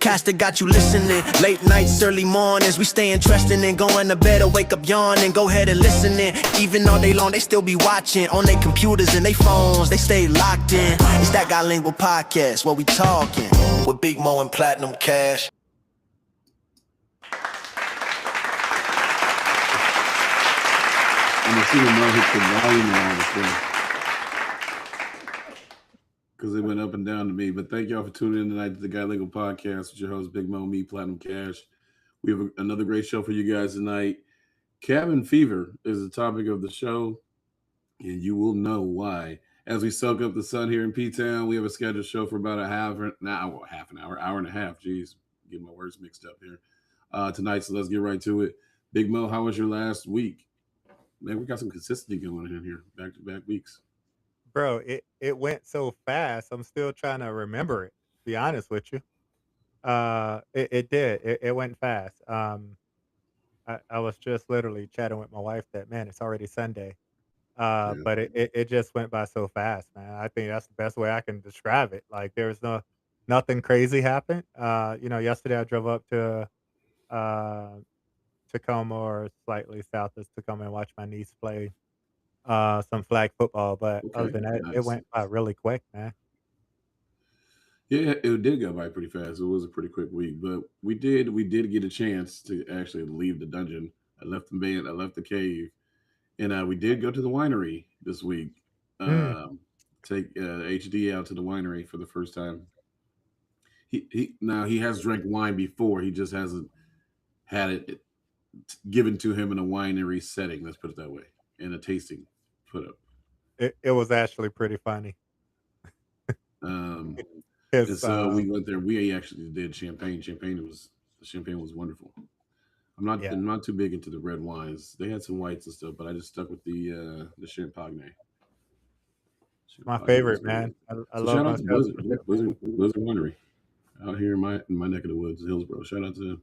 Podcast that got you listening. Late nights, early mornings, we stay interested in going to bed or wake up yawning. Go ahead and listen in. Even all day long, they still be watching on their computers and their phones. They stay locked in. It's that Bilingual Podcast where we talking with Big Mo and Platinum Cash. I'm gonna see Mo hit the volume on this thing because it went up and down to me. But thank y'all for tuning in tonight to the Bilingual Podcast with your host Big Mo, me, Platinum Cash. We have another great show for you guys tonight. Cabin Fever is the topic of the show, and you will know why. As we soak up the sun here in P-Town, we have a scheduled show for about hour and a half. Geez, getting my words mixed up here tonight. So let's get right to it. Big Mo, how was your last week? Man, we got some consistency going in here, back-to-back weeks. Bro, it went so fast. I'm still trying to remember it. To be honest with you, it did. It went fast. I was just literally chatting with my wife that man, it's already Sunday. Yeah. But it just went by so fast, man. I think that's the best way I can describe it. Like there's nothing crazy happened. Yesterday I drove up to Tacoma or slightly south of Tacoma and watched my niece play some flag football. But other Okay, than that, it nice. went by really quick, man. Yeah, it did go by pretty fast. It was a pretty quick week, but we did get a chance to actually leave the dungeon. I left the band, I left the cave, and we did go to the winery this week. Mm. Take HD out to the winery for the first time. He has drank wine before. He just hasn't had it given to him in a winery setting. Let's put it that way, in a tasting put up. It was actually pretty funny. Um, and His so we went there. We actually did champagne. The champagne was wonderful. yeah, I'm not too big into the red wines. They had some whites and stuff, but I just stuck with the champagne. my Champagne was favorite, good. man. I So love shout out to myself some champagne. Blizzard Winery out here in my neck of the woods, Hillsboro. Shout out to them.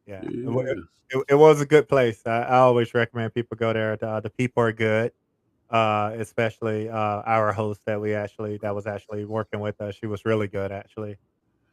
Yeah, Yeah. it was a good place. I always recommend people go there. The people are good, especially our host that was actually working with us. She was really good, actually.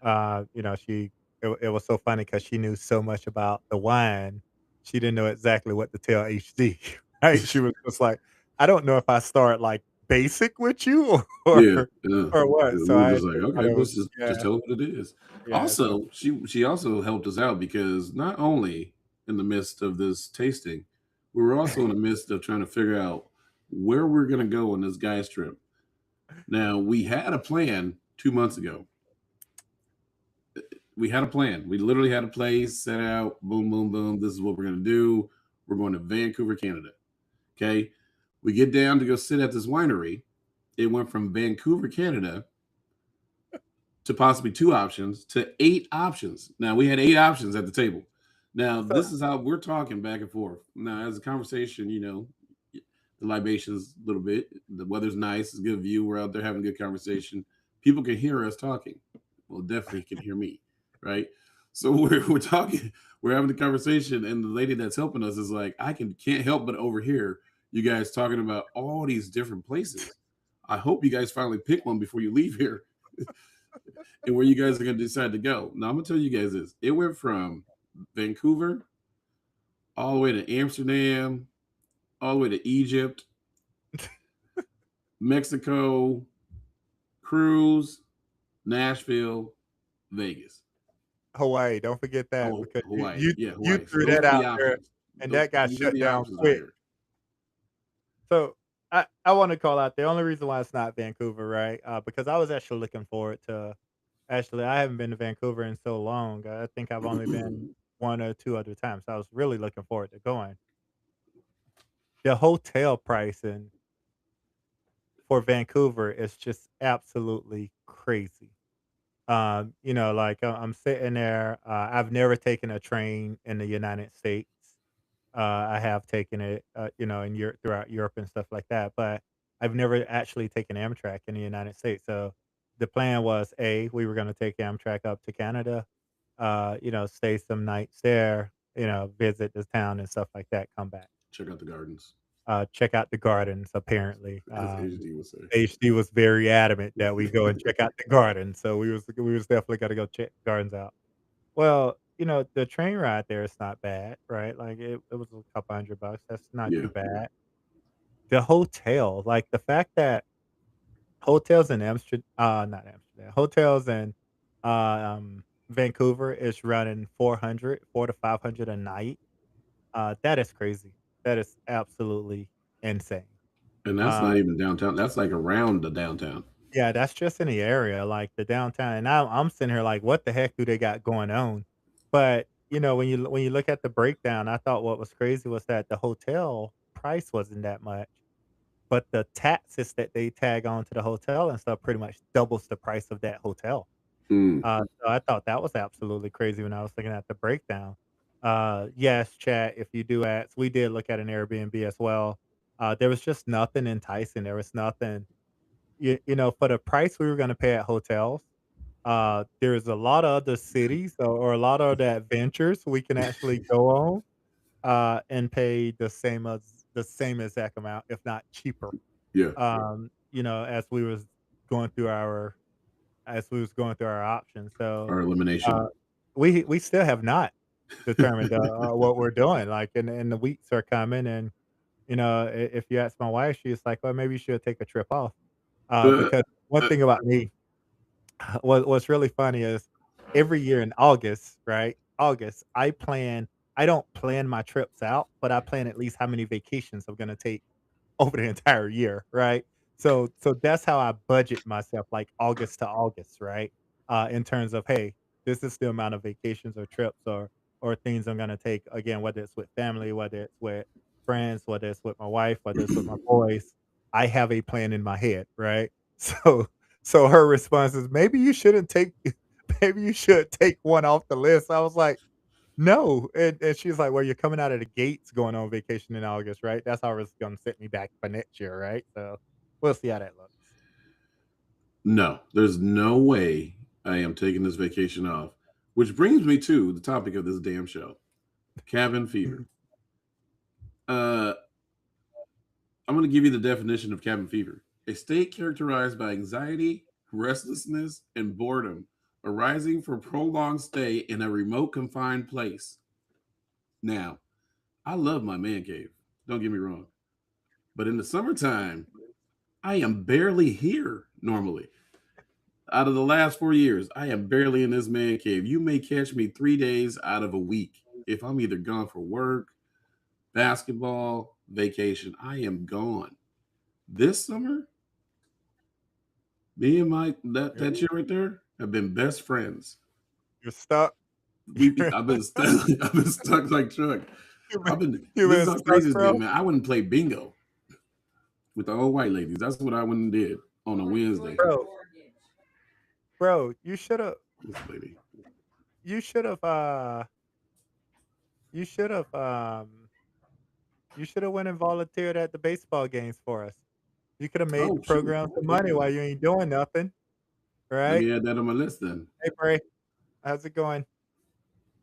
It was so funny because she knew so much about the wine. She didn't know exactly what to tell HD. Right? She was just like, I don't know if I start like basic with you or Yeah, yeah. or what. We So were I just actually like, thought okay, it was let's just yeah tell it what it is. yeah. So Also, she also helped us out because not only in the midst of this tasting, we were also in the midst of trying to figure out where we're gonna go on this guy's trip. Now we had a plan 2 months ago. We had a plan. We literally had a place set out. Boom, boom, boom. This is what we're gonna do. We're going to Vancouver, Canada. Okay. We get down to go sit at this winery. It went from Vancouver, Canada to possibly 2 options to 8 options. Now we had 8 options at the table. Now so this is how we're talking back and forth. Now as a conversation, the libations a little bit. The weather's nice, it's a good view. We're out there having a good conversation. People can hear us talking. Well, definitely can hear me, right? So we're talking, we're having the conversation, and the lady that's helping us is like, can't help but overhear you guys talking about all these different places. I hope you guys finally pick one before you leave here and where you guys are going to decide to go. Now, I'm going to tell you guys this. It went from Vancouver all the way to Amsterdam, all the way to Egypt, Mexico, cruise, Nashville, Vegas. Hawaii, don't forget that Oh, because Hawaii. Yeah, you Hawaii. So threw those that are the out there options. and that got These are shut the down options out quick. here. So I want to call out the only reason why it's not Vancouver, right? Because I was actually looking forward to. Actually, I haven't been to Vancouver in so long. I think I've only been one or two other times. So I was really looking forward to going. The hotel pricing for Vancouver is just absolutely crazy. I'm sitting there. I've never taken a train in the United States. I have taken it, in Europe, throughout Europe and stuff like that, but I've never actually taken Amtrak in the United States. So the plan was we were going to take Amtrak up to Canada, stay some nights there, visit the town and stuff like that, come back. Check out the gardens. check out the gardens. Apparently, as HD would say. HD was very adamant that we go and check out the garden, so we was definitely got to go check gardens out. Well, the train ride there is not bad, right? Like it was a couple $100. That's not Yeah, too bad. The hotel, like the fact that hotels in Amsterdam, not Amsterdam, hotels in Vancouver is running 4 to 500 a night. That is crazy. That is absolutely insane. and that's Uh, not even downtown. That's like around the downtown. yeah, that's just in the area, like the downtown. And I'm sitting here like, what the heck do they got going on? But when you look at the breakdown, I thought what was crazy was that the hotel price wasn't that much. But the taxes that they tag on to the hotel and stuff pretty much doubles the price of that hotel. Mm. So I thought that was absolutely crazy when I was looking at the breakdown. Yes, chat, if you do ask, we did look at an Airbnb as well. There was just nothing enticing. There was nothing, for the price we were going to pay at hotels. There's a lot of other cities or a lot of other adventures we can actually go on and pay the same exact amount, if not cheaper. Yeah, As we was going through our options. So, or elimination. uh, we still have not determined, what we're doing, like, and the weeks are coming, and, if you ask my wife, she's like, "Well, maybe you should take a trip off." Uh, Because one uh, thing about me, what's really funny is every year in August, right? August, I don't plan my trips out, but I plan at least how many vacations I'm gonna take over the entire year, right? So that's how I budget myself, like August to August, right? In terms of, hey, this is the amount of vacations or trips or things I'm gonna take. Again, whether it's with family, whether it's with friends, whether it's with my wife, whether it's with my boys, I have a plan in my head, right? So so her response is, maybe you shouldn't take maybe you should take one off the list. I was like, no, and she's like, "Well, you're coming out of the gates going on vacation in August, right? That's how it's gonna set me back for next year, right?" So, we'll see how that looks. no, there's no way I am taking this vacation off. Which brings me to the topic of this damn show, cabin fever. Mhm. Uh, I'm going to give you the definition of cabin fever: a state characterized by anxiety, restlessness, and boredom arising from prolonged stay in a remote, confined place. Now, I love my man cave. Don't get me wrong, but in the summertime, I am barely here normally. Out of the last 4 years, I am barely in this man cave. You may catch me 3 days out of a week. If I'm either gone for work, basketball, vacation, I am gone. This summer, me and my that You're chick right there have been best friends. you're stuck. I've been stuck. I've been stuck like Chuck. You've been I've been. you've This is been how stuck, crazy it's been, bro. man. I wouldn't play bingo with the old white ladies. That's what I went and did on a Wednesday. Bro, bro, This lady. you should've, you should've, you should've went and volunteered at the baseball games for us. You coulda made the Oh shoot. program some money Okay. while you ain't doing nothing, Let right? me add that on my list then. Hey, Bray, how's it going?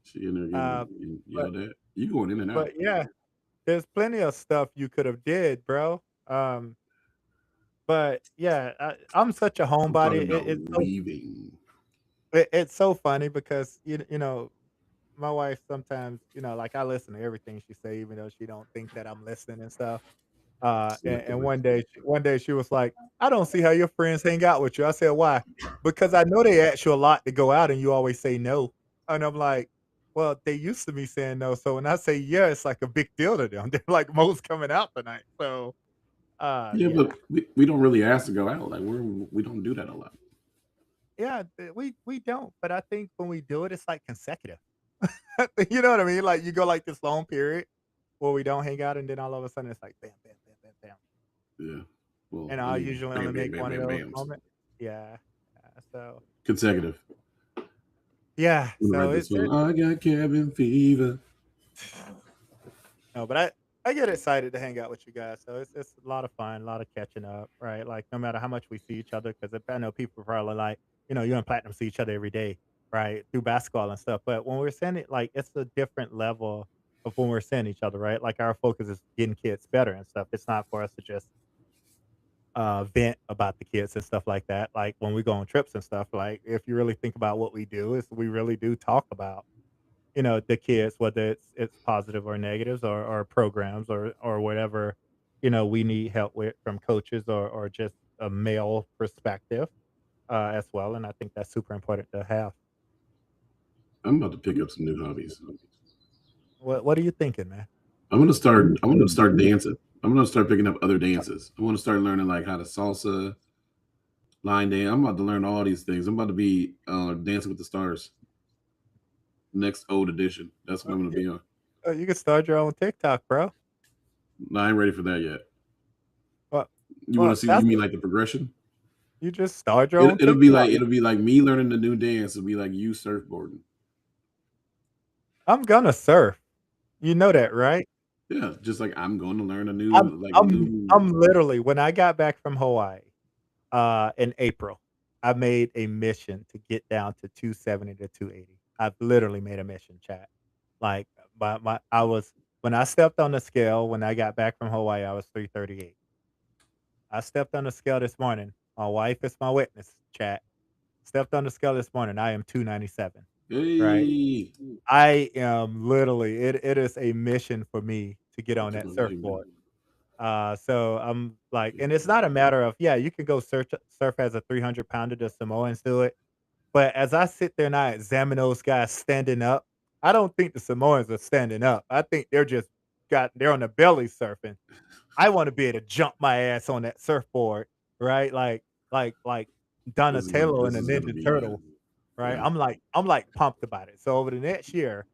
She in there Uh, getting but yelled at. You going in and but out. yeah. There's plenty of stuff you could have did, bro. But yeah, I'm such a I'm homebody. talking about leaving. It's so funny because my wife sometimes, like I listen to everything she say, even though she don't think that I'm listening and stuff. And Selectively. one day she was like, "I don't see how your friends hang out with you." I said, "Why?" Because I know they ask you a lot to go out, and you always say no. And I'm like, "Well, they used to me saying no, so when I say yeah, it's like a big deal to them. They're like, Mo's coming out tonight." So, Yeah, yeah, but we don't really ask to go out. Like we don't do that a lot. yeah, we don't. But I think when we do it, it's like consecutive. You know what I mean? Like you go like this long period where we don't hang out, and then all of a sudden it's like bam, bam, bam, bam, bam. Yeah. Well, And I I'll mean, usually only bam, bam, make bam, one of bam, those bams. moments. Yeah. So Consecutive. yeah, I'm gonna so write this it's song. I got cabin fever. no, but I get excited to hang out with you guys. So it's a lot of fun, a lot of catching up, right? Like no matter how much we see each other, because I know people probably like, you and Platinum see each other every day, right? Through basketball and stuff. But when we're saying it, like it's a different level. of when we're seeing each other, right? Like our focus is getting kids better and stuff. It's not for us to just vent about the kids and stuff like that. Like when we go on trips and stuff, like if you really think about what we do, is we really do talk about, the kids, whether it's positive or negatives or programs or whatever, we need help with from coaches or just a male perspective as well. And I think that's super important to have. I'm about to pick up some new hobbies. What are you thinking, man? I'm gonna start. I want to start dancing. I'm gonna start picking up other dances. I want to start learning like how to salsa, line dance. I'm about to learn all these things. I'm about to be Dancing with the Stars next old edition. That's what I'm gonna Yeah. be on. You can start your own TikTok, bro. No, I ain't ready for that yet. Well, You want well, to see? that's You mean like the progression? you just start your own It'll be TikTok. like me learning the new dance. It'll be like you surfboarding. I'm gonna surf. You know that, right? Yeah, just like I'm going to learn a new I'm like I'm new. I'm literally when I got back from Hawaii, in April, I made a mission to get down to 270 to 280. I've literally made a mission, chat. Like my I was when I stepped on the scale when I got back from Hawaii, I was 338. I stepped on the scale this morning. My wife is my witness, chat. Stepped on the scale this morning. I am 297. Right? Hey, I am literally it is a mission for me to get I on took that my leg, man. surfboard. So I'm like, Yeah, and it's not a matter of, yeah, you can go surf as a 300 pounder, the Samoans do it. But as I sit there and I examine those guys standing up, I don't think the Samoans are standing up. I think they're on the belly surfing. I want to be able to jump my ass on that surfboard, right? Like Donatello in this the is gonna Ninja be Turtle, right? yeah. I'm like pumped about it. So over the next year,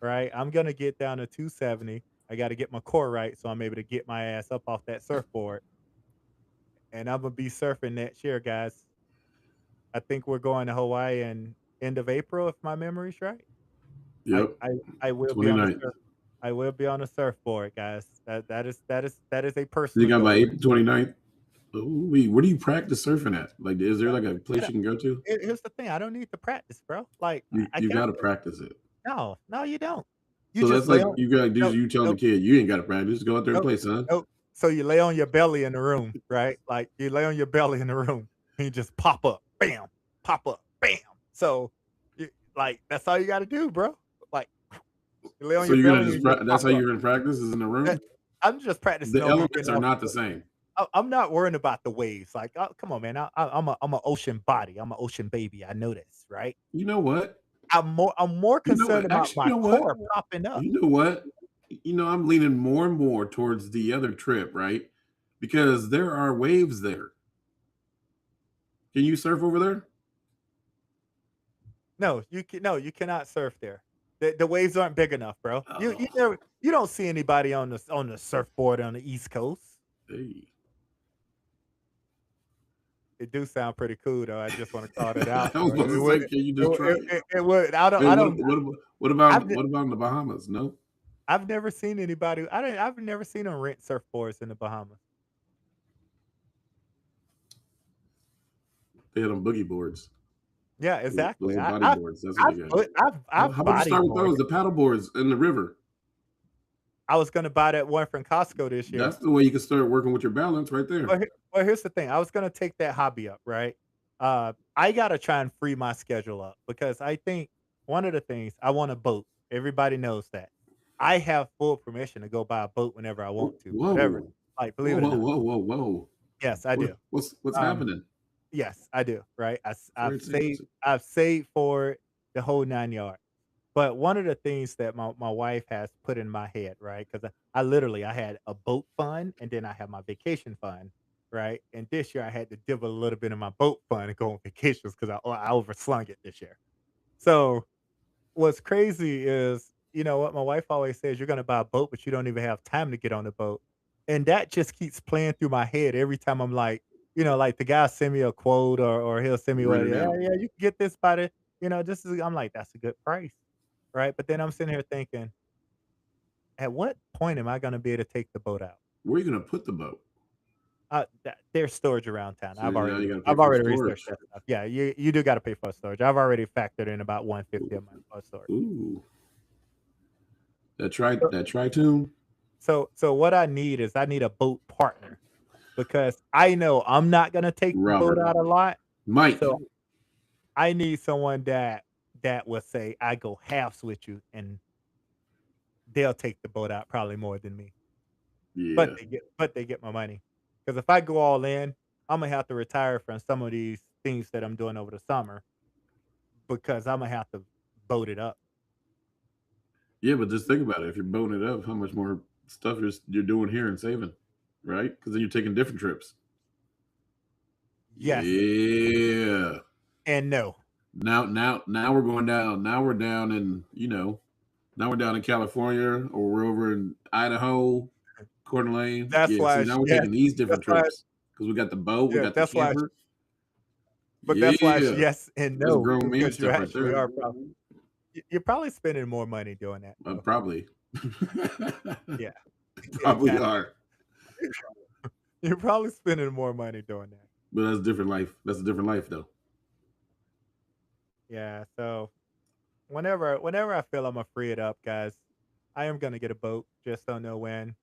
right, I'm gonna get down to 270. I got to get my core right so I'm able to get my ass up off that surfboard, and I'm gonna be surfing next year, guys. I think we're going to Hawaii in end of April, if my memory's right. I Yep, I I will be on the 29th. surf. I will be on the surfboard, guys. That is a You personal got by goal. April 29th. Ooh, where do you practice surfing at? Like, is there like a It place you can go to? Here's the thing, I don't need to practice, bro. Like, I You got got to this. practice it. No, no, you don't. You So just that's lay like on you got no, you telling the no, kid you ain't got to practice. Just go out there and no, play, son. no. So you lay on your belly in the room, right? Like, you lay on your belly in the room, and you just pop up, bam. So, you like, that's all you gotta do, bro. Like, you lay on So your you're gonna belly and just you just that's pop how up. you're gonna practice is in the That room. I'm just practicing The on me elements getting are off not the the same. I'm not worrying about the waves. Like, oh, come on, man. I'm a ocean body. I'm an ocean baby. I know this, right? You know what? I'm more You know concerned what? about Actually, you my know what? core popping up. You know what? I'm leaning more and more towards the other trip, right? Because there are waves there. Can you surf over there? No, you cannot surf there. The waves aren't big enough, bro. Oh, You don't see anybody on the surfboard on the East Coast. hey. It do sound pretty cool though. I just want to call that out, I was bro. about to say, can you just try it? It would. Hey, I don't. I've ne- what about in the Bahamas? No, I've never seen anybody. I've never seen them rent surfboards in the Bahamas. they had on boogie boards. Yeah, exactly. Those are body boards. That's what they got. I've How about you start with those? bodyboarded. The paddle boards in the river. I was gonna buy that one from Costco this year. That's the way you can start working with your balance right Well, there. here's the thing. I was gonna take that hobby up, right? I gotta try and free my schedule up because I think one of the things I want a boat. Everybody knows that. I have full permission to go buy a boat whenever I want to, whatever. Whoa, Like, believe whoa, it or whoa, not. whoa, whoa, whoa. Yes, I do. What's Um, happening? yes, I do. Right. I've Very saved. interesting. I've saved for it the whole 9 yards. But one of the things that my wife has put in my head, right? Because I literally I had a boat fund and then I had my vacation fund, right? And this year I had to dip a little bit of my boat fund and go on vacations because I overslung it this year. So what's crazy is, you know what my wife always says, you're gonna buy a boat, but you don't even have time to get on the boat. And that just keeps playing through my head every time I'm like, like the guy send me a quote or he'll send me what, Rent it yeah, out. yeah, you can get this by this is I'm like, that's a good price. Right? But then I'm sitting here thinking, at what point am I gonna be able to take the boat out? Where are you gonna put the boat? There's storage around town. So now you got to pay I've for the already researched storage. that stuff. Yeah, you do gotta pay for storage. I've already factored in about 150 a month for storage. Ooh, that tritune. So what I need is I need a boat partner because I know I'm not gonna take the boat Robert. out a lot. Mike. So I need someone that will say I go halves with you, and they'll take the boat out probably more than me. Yeah. But they get my money. Because if I go all in, Imma have to retire from some of these things that I'm doing over the summer because Imma have to boat it up. Yeah, but just think about it. If you're boating it up, how much more stuff you're doing here and saving, right? Because then you're taking different trips. Yes Yeah. and no. Now we're going down. Now we're down in now we're down in California or we're over in Idaho, Coeur d'Alene. That's Yeah. why See, it's now we're yes. taking these That's different why trips because we got the boat, we yeah, got the that's why it's camper. but that's why it's Yeah, yes and that's no grown man because you stuff right actually there. are you're probably spending more money doing that though. Probably, Yeah. probably Exactly. are. You're probably spending more money doing that. But that's a different life. That's a different life, though. Yeah, so whenever I feel Imma free it up, guys, I am gonna get a boat, just don't know when.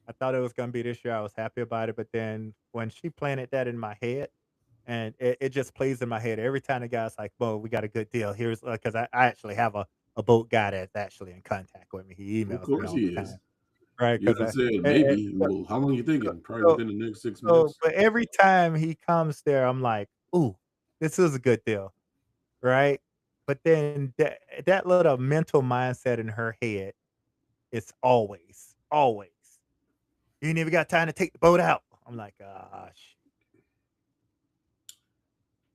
I thought it was gonna be this year, I was happy about it, but then when she planted that in my head, and it just plays in my head every time the guy's like, "Well, we got a good deal. Here's" 'cause I actually have a boat guy that's actually in contact with me. He Of emails me course all he the time, is. right? You 'Cause done I said eh, maybe. Well, how long you so thinking? Probably so within the next 6 months. but every time he comes there, I'm like, "Ooh, this is a good deal." Right? But then that little mental mindset in her head is always, "You ain't even got time to take the boat out." I'm like, "Gosh."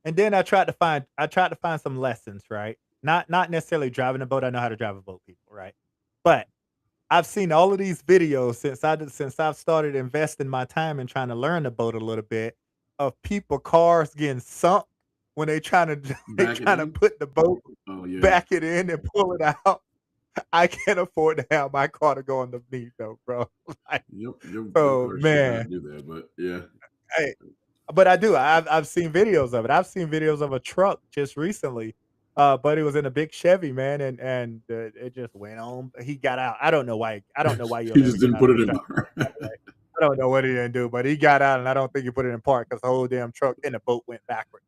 And then I tried to find some lessons, right? Not necessarily driving a boat, I know how to drive a boat, people, right? But I've seen all of these videos since I've started investing my time in trying to learn the boat a little bit of people cars getting sunk when they trying to they Back it trying to in. put the boat Oh yeah. back it in and pull it out. I can't afford to have my car to go underneath though, bro. Like, Yep. Your oh car should not man. do that, but yeah. Hey, but I do. I've seen videos of it. I've seen videos of a truck just recently, but it was in a big Chevy, man, and it just went on. He got out. I don't know why. I don't know why you'll He ever just get didn't out put of it a in truck. park. By the way, I don't know what he didn't do, but he got out, and I don't think he put it in park because the whole damn truck and the boat went backwards.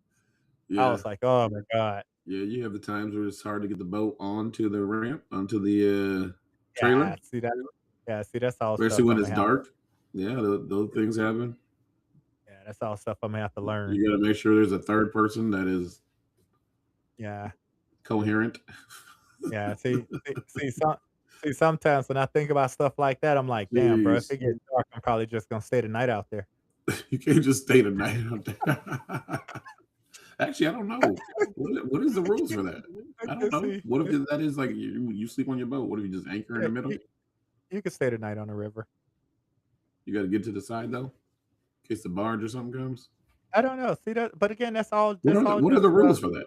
I Yeah. was like, oh my god. Yeah, you have the times where it's hard to get the boat onto the ramp, onto the Yeah, trailer, see that? Yeah, see that's all especially stuff when I'm it's gonna have. dark. Yeah, those things happen. Yeah, that's all stuff I'm gonna have to learn. You got to make sure there's a third person that is Yeah. coherent. Yeah, sometimes when I think about stuff like that, I'm like, "Damn, bro, if Jeez, it gets dark, I'm probably just gonna stay the night out there." you can't just stay the night out there. Actually, I don't know. What is the rules for that? I don't know. See, What if that is like you sleep on your boat? What if you just anchor in yeah, the middle? you can stay the night on the river. You got to get to the side though, in case the barge or something comes. I don't know, see that but again, What that's are the, all what are just, the rules for that?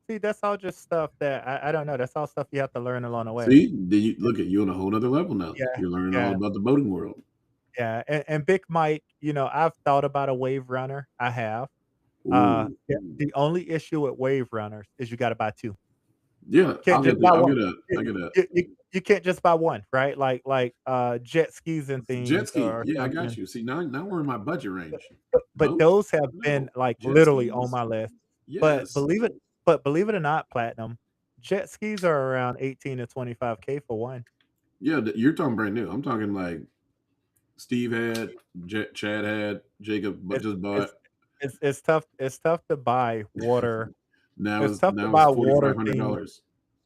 see, that's all just stuff that I don't know, that's all stuff you have to learn along the way. See, then you look at you on a whole other level now. Yeah, You're learning all yeah, about the boating world. yeah, and Big Mike, I've thought about a wave runner, I have. Ooh, Yeah, the only issue with wave runners is you gotta buy 2. yeah. Can't just buy I'll 1. get a. You I get a you can't just buy 1, right? Jet skis and jet things ski. or Yeah, I got something. you. See, now we're in my budget But range. but Boats? those have been, No. like, Jet literally on skis? my list. But Yes. believe it or not, Platinum, jet skis are around 18 to 25K for one. Yeah, you're talking brand new. I'm talking like Steve had, Chad had, Jacob, but It's just bought. it's it's tough to buy water Now it's is tough to now is buy forty five water hundred things dollars.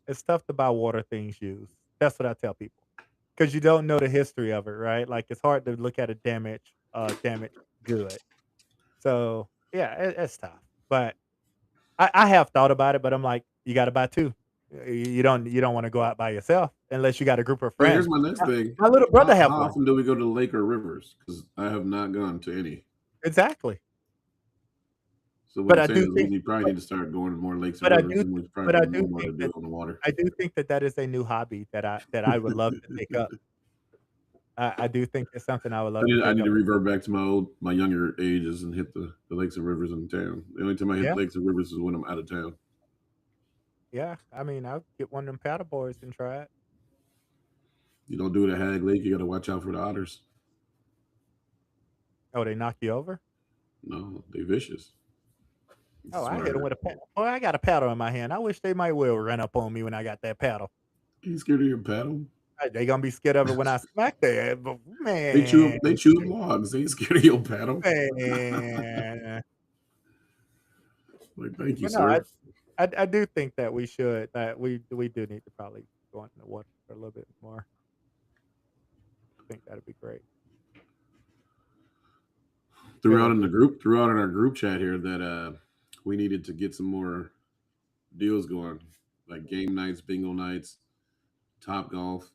it's tough to buy water things used. That's what I tell people because you don't know the history of it, right? Like, it's hard to look at a damaged good. So, yeah, it's tough, but I have thought about it, but I'm like, "You gotta buy 2." You don't wanna go out by yourself unless you got a group of But here's friends. my next My thing: my little brother have how one. often do we go to the lake or rivers? Because I have not gone to any. Exactly. So what But I'm I saying do is think we probably but need to start going to more lakes and but I rivers, do and we probably but I put do more money think to do that it on the water. I do think that that is a new hobby that I would love to take up. I do think it's something I would love to I take need up. to revert back to my younger ages and hit the lakes and rivers in town. The only time I hit Yeah, lakes and rivers is when I'm out of town. yeah. I mean, I'll get one of them paddle boards and try it. You don't do it at Hag Lake, you got to watch out for the otters. Oh, they knock you over? No, they vicious. Oh, That's I what I hit them heard. with a paddle. Boy, I got a paddle in my hand. I wish they might will run up on me when I got that paddle. You scared of your paddle? They gonna be scared of it when I smack their ass, but man, They chew up logs. They ain't scared of your paddle. man. Like, thank you, But no, sir. I do think that we do need to probably go into the water a little bit more. I think that'd be great. Really do. Threw out in our group chat here that we needed to get some more deals going, like game nights, bingo nights, Top Golf.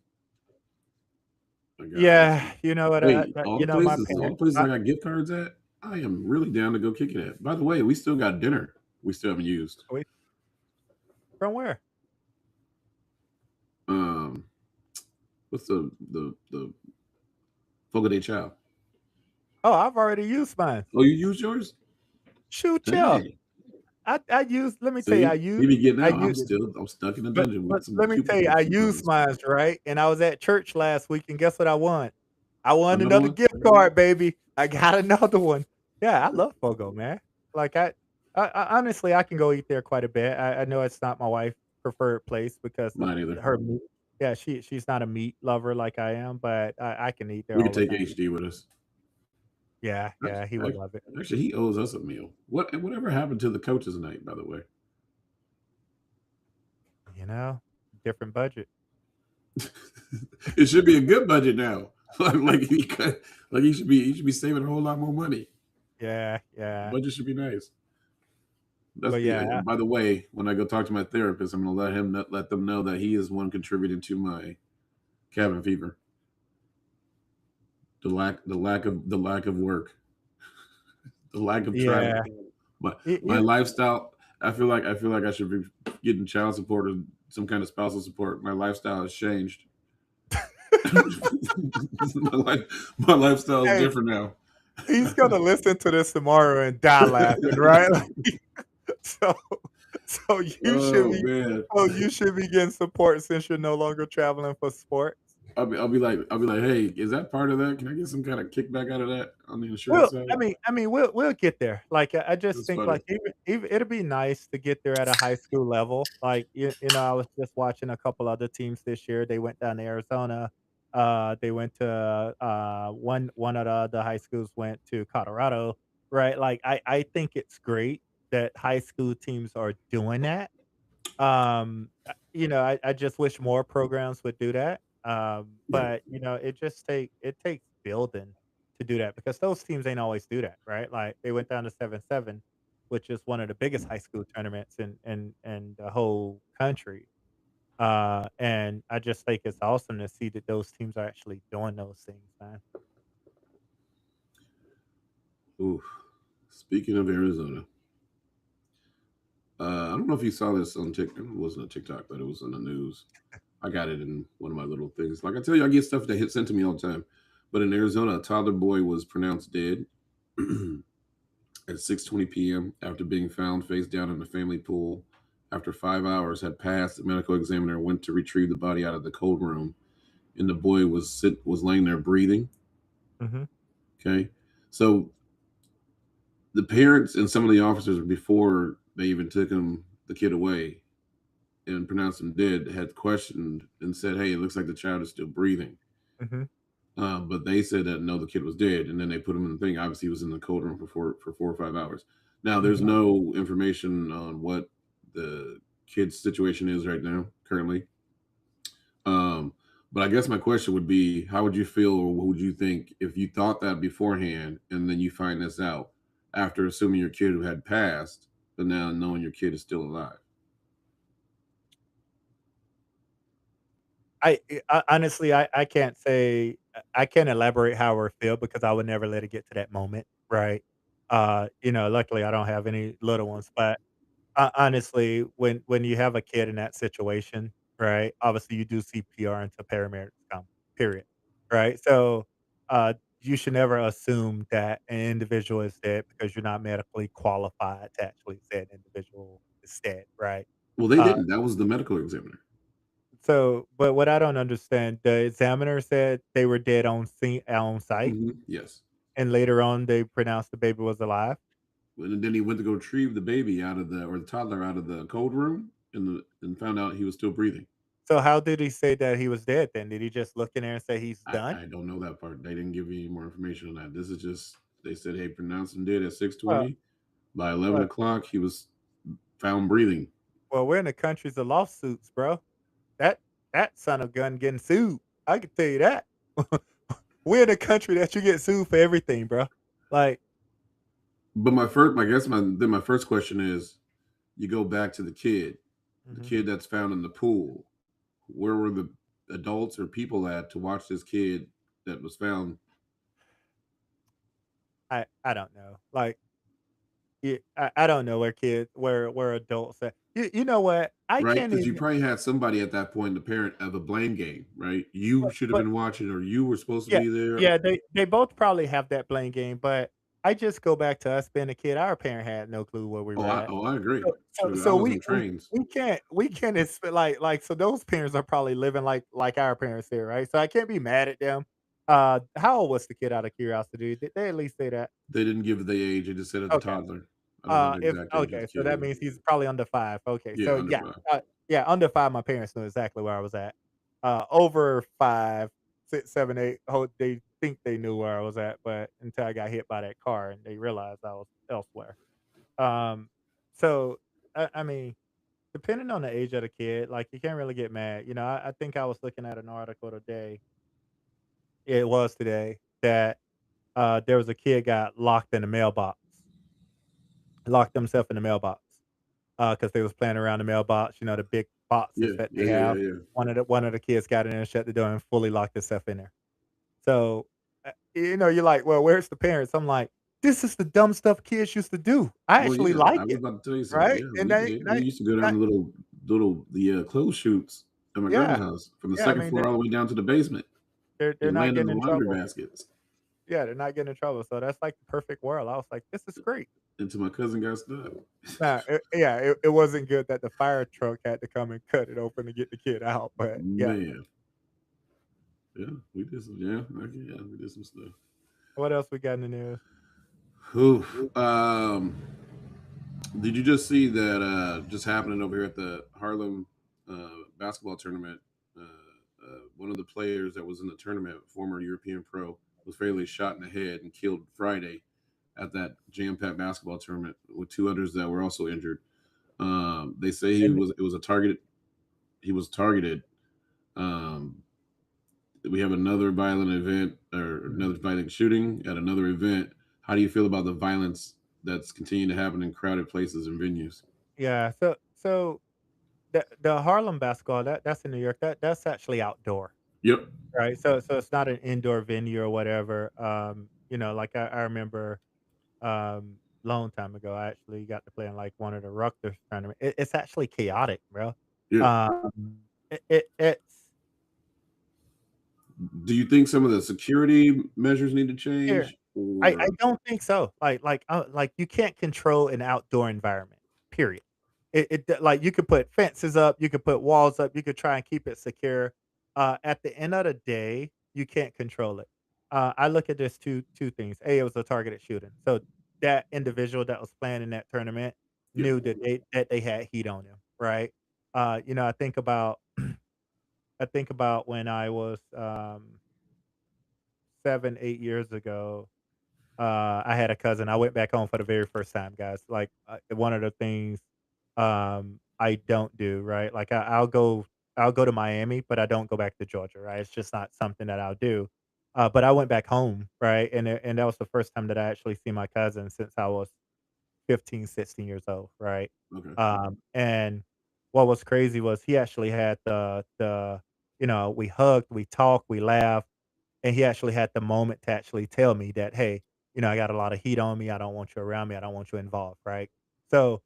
I got Yeah, you know what? wait, My all parents. the places I got gift cards at, I am really down to go kick it at. By the way, we still got dinner. We still haven't used. Wait, from where? Um, what's the Fogo de Chao? Oh, I've already used mine. Oh, you used yours? Shoot, yeah. Dang. I used. Let me tell you, See, we be getting I out. used. I'm stuck in the But dungeon but with some let me tell you, I used coupons. mine, right? And I was at church last week, and guess what I won? I won Another another one? gift card, baby. I got another one. Yeah, I love Fogo, man. Like I honestly, I can go eat there quite a bit. I know it's not my wife's preferred place because of Mine either. her meat. Yeah, she's not a meat lover like I am, but I can eat there We could all the take time. HD with us. Yeah, yeah, he would love it. Actually, he owes us a meal. Whatever happened to the coaches night, by the way? You know, different budget. It should be a good budget now. Like he should be saving a whole lot more money. Yeah, The yeah. budget should be nice. That's But yeah. yeah, By the way, when I go talk to my therapist, I'm gonna let them know that he is one contributing to my cabin fever. The lack of work, the lack of travel. yeah. My You, lifestyle. I feel like I should be getting child support or some kind of spousal support. My lifestyle has changed. My lifestyle is hey, different now. he's gonna listen to this tomorrow and die laughing, right? So so Oh man. you should be getting support since you're no longer traveling for sports. I'll be like, hey, is that part of that? Can I get some kind of kickback out of that on the insurance side? We'll get there. Like, I just That's think, funny. like, even it'll be nice to get there at a high school level. Like, I was just watching a couple other teams this year. They went down to Arizona. They went to, one of the other high schools went to Colorado, right? Like, I think it's great that high school teams are doing that. I just wish more programs would do that. Yeah. But it takes building to do that because those teams ain't always do that, right? Like they went down to 7-7, which is one of the biggest high school tournaments in the whole country. And I just think it's awesome to see that those teams are actually doing those things, man. Ooh. Speaking of Arizona, I don't know if you saw this on TikTok. It wasn't a TikTok, but it was in the news. I got it in one of my little things. Like I tell you, I get stuff that hit sent to me all the time. But in Arizona, a toddler boy was pronounced dead at 6:20 p.m. after being found face down in the family pool. After 5 hours had passed, the medical examiner went to retrieve the body out of the cold room, and the boy was laying there breathing. Mhm. Okay, so the parents and some of the officers before they even took the kid away and pronounced him dead had questioned and said, "Hey, it looks like the child is still breathing." Mhm. But they said that no, the kid was dead, and then they put him in the thing. Obviously, he was in the cold room for 4 or 5 hours. Now, there's Mhm. no information on what the kid's situation is right now, currently. Um, but I guess my question would be, how would you feel, or what would you think if you thought that beforehand, and then you find this out after assuming your kid had passed, but now knowing your kid is still alive? Honestly, I can't say I can't elaborate how I feel because I would never let it get to that moment, right? Luckily I don't have any little ones, but honestly, when you have a kid in that situation, right? Obviously, you do CPR until paramedics come, period, right? So, you should never assume that an individual is dead because you're not medically qualified to actually say an individual is dead, right? Well, they Uh didn't. That was the medical examiner. So, but what I don't understand, the examiner said they were dead on site, Yes. and later on they pronounced the baby was alive. And then he went to go retrieve the baby or the toddler out of the cold room and found out he was still breathing. So how did he say that he was dead then? Did he just look in there and say he's done? I don't know that part. They didn't give me any more information on that. This is just they said, hey, pronounce him dead at Well, 6:20. By 11 well, o'clock, he was found breathing. well, we're in the countries of lawsuits, bro. That that son of gun getting sued. I can tell you that. We're in a country that you get sued for everything, bro. Like, But my first question is, you go back to the mhm. kid that's found in the pool. Where were the adults or people at to watch this kid that was found? I don't know. Like, yeah, I don't know where kids where adults at. You know what? I Right? can't Because you even. probably had somebody at that point, the parent of a blame game, right? You should have But been watching, or you were supposed to yeah, be there. yeah, they both probably have that blame game, but I just go back to us being a kid. Our parent had no clue where we were at. I agree. Shoot, I So was on trains. we can't like so those parents are probably living like our parents did, right? So I can't be mad at them. How old was the kid out of curiosity? Did they at least say that? They didn't give the age; they just said it's a Okay. toddler. I don't know the If exact age of the okay, so kid that is. means he's probably under 5. Okay, Yeah, so under yeah, 5. yeah, under 5, my parents knew exactly where I was at. Over 5, 6, 7, 8, they think they knew where I was at, but until I got hit by that car and they realized I was elsewhere. Um, so, I mean, depending on the age of the kid, like, you can't really get mad. I think I was looking at an article today, it was today, that, there was a kid got locked in the mailbox, locked himself in the mailbox. 'Cause they was playing around the mailbox, the big boxes Yeah, that yeah, they yeah, yeah, have. yeah. One of the kids got in there and shut the door and fully locked himself in there. So, you're like, "Well, where's the parents?" I'm like, "This is the dumb stuff kids used to do. I Well, actually yeah, like I was it." about to tell you something. Right? Yeah, And we did. We used to go down they the clothes shoots at my yeah, grandma's house from the yeah, I second mean, floor all the way down to the basement they're and not land in getting the in laundry trouble. baskets Yeah, they're not getting in trouble, so that's like the perfect world. I was like, "This is great." until my cousin got stuck. Nah, yeah, it wasn't good that the fire truck had to come and cut it open to get the kid out, but yeah. Man, yeah, we did some. Yeah, we did some stuff. What else we got in the news? Whew. Did you just see that just happening over here at the Harlem basketball tournament? One of the players that was in the tournament, former European pro, was fatally shot in the head and killed Friday at that jam-packed basketball tournament with two others that were also injured. They say And it was a targeted. He was targeted. Um, we have another violent event or mhm. another violent shooting at another event. How do you feel about the violence that's continuing to happen in crowded places and venues? Yeah, so the Harlem basketball, that's in New York, that's actually outdoor, Yep. right? So it's not an indoor venue or whatever. Like I remember, long time ago, I actually got to play in like one of the Rutgers tournament. It's actually chaotic, bro. Yeah. It's Do you think some of the security measures need to here. change? I Or don't think so. Like, you can't control an outdoor environment, period. Like, you could put fences up, you could put walls up, you could try and keep it secure. At the end of the day, you can't control it. I look at this two things. A, it was a targeted shooting. So that individual that was playing in that tournament yeah, knew that they had heat on him, right? I think about when I was 7, 8 years ago. I had a cousin. I went back home for the very first time, guys. Like, one of the things, I don't do, right? Like, I'll go to Miami, but I don't go back to Georgia, right? It's just not something that I'll do. But I went back home, right? And that was the first time that I actually see my cousin since I was 15, 16 years old, right? okay. And what was crazy was he actually had we hugged, we talked, we laughed, and he actually had the moment to actually tell me that, "Hey, I got a lot of heat on me. I don't want you around me. I don't want you involved," right? So,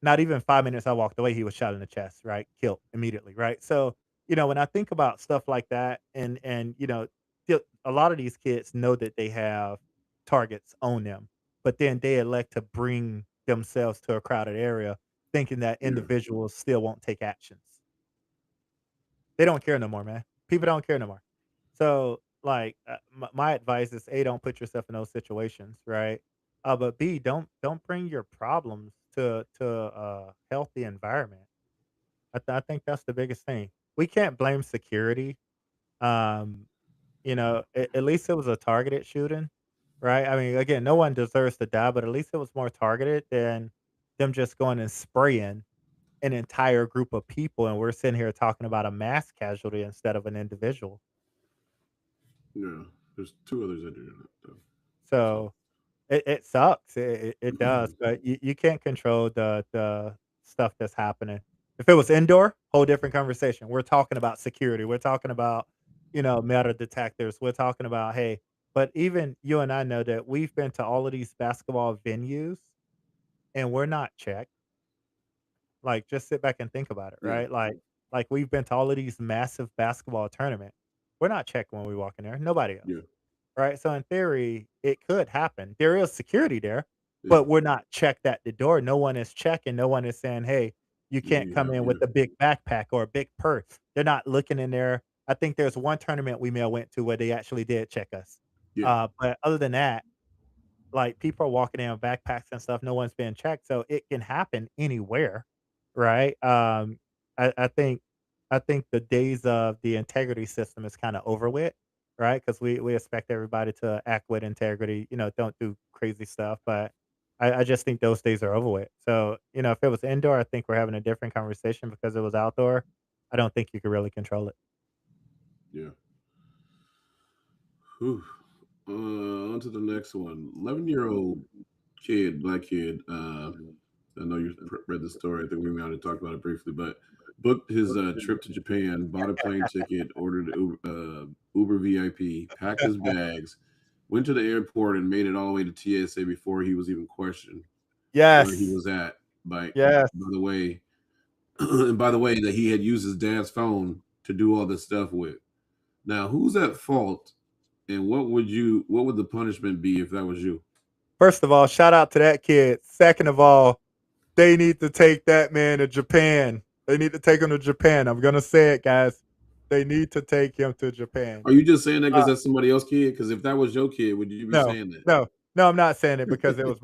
not even 5 minutes I walked away, he was shot in the chest, right? Killed immediately, right? So, when I think about stuff like that a lot of these kids know that they have targets on them, but then they elect to bring themselves to a crowded area thinking that Yeah. individuals still won't take actions. They don't care no more, man. People don't care no more. So, like, my advice is, A, don't put yourself in those situations, right? But B, don't bring your problems to a healthy environment. I think that's the biggest thing. We can't blame security. Um, at least it was a targeted shooting, right? I mean, again, no one deserves to die, but at least it was more targeted than them just going and spraying an entire group of people, and we're sitting here talking about a mass casualty instead of an individual. Yeah, there's two others that did it though. So So it sucks. It does, but you can't control the stuff that's happening. If it was indoor, whole different conversation. We're talking about security. We're talking about, metal detectors. We're talking about, hey, but even you and I know that we've been to all of these basketball venues and we're not checked. Like, just sit back and think about it, yeah, right? Like we've been to all of these massive basketball tournaments. We're not checked when we walk in there. Nobody else. yeah, Right? So in theory, it could happen. There is security there, yeah. but we're not checked at the door. No one is checking. No one is saying, "Hey, you Do can't you come have in with yeah, a big backpack or a big purse." They're not looking in there. I think there's one tournament we may have went to where they actually did check us. yeah, But other than that, like, people are walking in with backpacks and stuff, no one's being checked, so it can happen anywhere, right? I think I think the days of the integrity system is kinda over with, right? Because we expect everybody to act with integrity, don't do crazy stuff, but I just think those days are over with. So, if it was indoor, I think we're having a different conversation. Because it was outdoor, I don't think you could really control it. yeah. Whew. On to the next one. 11-year-old kid, black kid. I know you read the story. I think we might have talked about it briefly, but booked his trip to Japan, bought a plane ticket, ordered Uber VIP, packed his bags, went to the airport, and made it all the way to TSA before he was even questioned where he Yes. was at. Yes. By the way, and by the way, that he had used his dad's phone to do all this stuff with. Now, who's at fault, and what would the punishment be if that was you? First of all, shout out to that kid. Second of all, they need to take that man to Japan. They need to take him to Japan. I'm gonna say it, guys. They need to take him to Japan. Are you just saying that because Uh, that's somebody else's kid? Because if that was your kid, would you be no, saying that? no, no. I'm not saying it because it was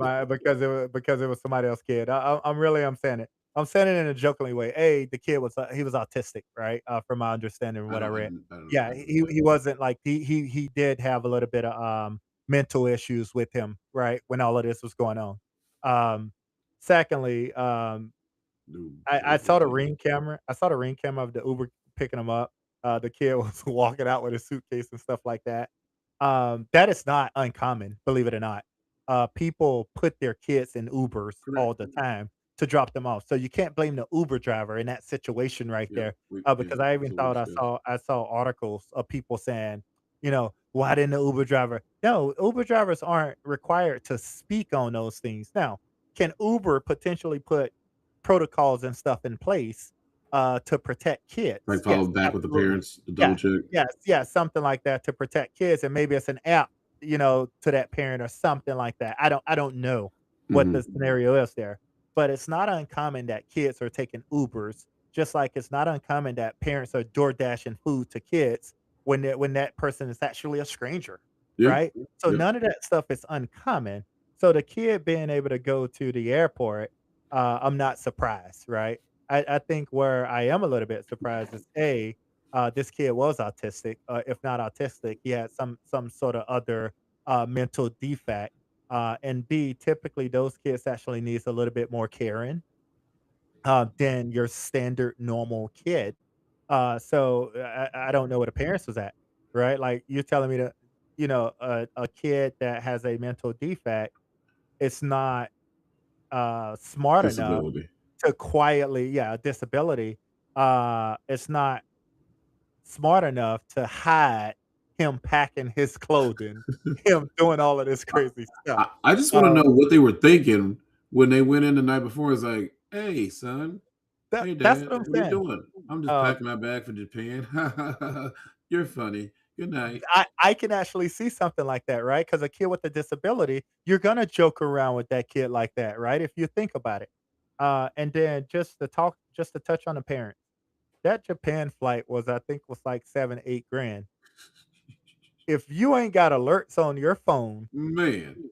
because it was somebody else's kid. I'm saying it. I'm saying it in a jokingly way. The kid was he was autistic, right? From my understanding and I what I don't, I read. don't, I don't, I Yeah, don't know he wasn't like he did have a little bit of mental issues with him, right? When all of this was going on. Um, Secondly, dude. I saw the Ring camera. I saw the Ring camera of the Uber picking him up. The kid was walking out with a suitcase and stuff like that. That is not uncommon, believe it or not. People put their kids in Ubers Correct. all the time to drop them off. So you can't blame the Uber driver in that situation right Yeah, there. yeah, Because I even that's what we thought I discussed. saw I saw articles of people saying, why didn't the Uber driver? No, Uber drivers aren't required to speak on those things. Now, can Uber potentially put protocols and stuff in place, to protect Like kids? follow Yes, back with the absolutely. parents to double Yeah. check. Yes, something like that to protect kids, and maybe it's an app, to that parent or something like that. I don't know what Hmm. the scenario is there, but it's not uncommon that kids are taking Ubers, just like it's not uncommon that parents are door dashing food to kids when that person is actually a stranger, Yeah, right? So yep. none of that stuff is uncommon. So the kid being able to go to the airport, I'm not surprised, right? I think where I am a little bit surprised is, this kid was autistic. If not autistic, he had some sort of other mental defect. And B, typically those kids actually needs a little bit more caring than your standard normal kid. So I don't know where the parents was at, right? Like, you're telling me that, a kid that has a mental defect, it's not smart enough Disability. to quietly, yeah, a disability. It's not smart enough to hide him packing his clothing, him doing all of this I, crazy stuff. I just want to know Um, what they were thinking when they went in the night before. It's like, hey, son, hey, that's dad, what I'm what are you saying. doing? I'm just Um, packing my bag for Japan. You're funny. Good night. I can actually see something like that, right? Because a kid with a disability, you're gonna joke around with that kid like that, right? If you think about it. And then just to touch on the parents. that Japan flight was, I think, was like 7, 8 grand. If you ain't got alerts on your phone Man,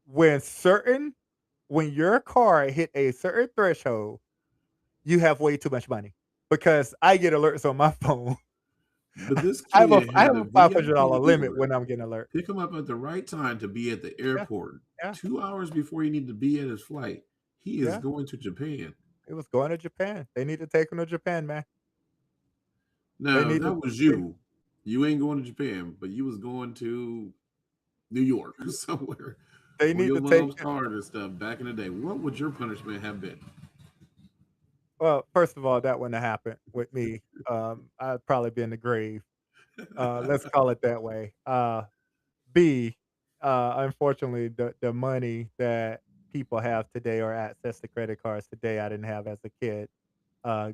when certain when your car hit a certain threshold, you have way too much money because I get alerts on my phone. but this I have a kid I have had a a $500 VIP limit Uber when I'm getting alerts. pick him up at the right time to be at the Yeah, airport yeah, 2 hours before he needed to be at his flight. He is yeah. going to Japan. It was going to Japan. They need to take him to Japan, man. They Now, if need to that was they you, you ain't going to Japan, but you was going to New York or somewhere they on need your to take mom's him. card and stuff back in the day. What would your punishment have been? Well, first of all, that wouldn't have happened with me. I'd probably be in the grave. Let's call it that way. B, unfortunately, the money that people have today or access to credit cards today, I didn't have as a kid,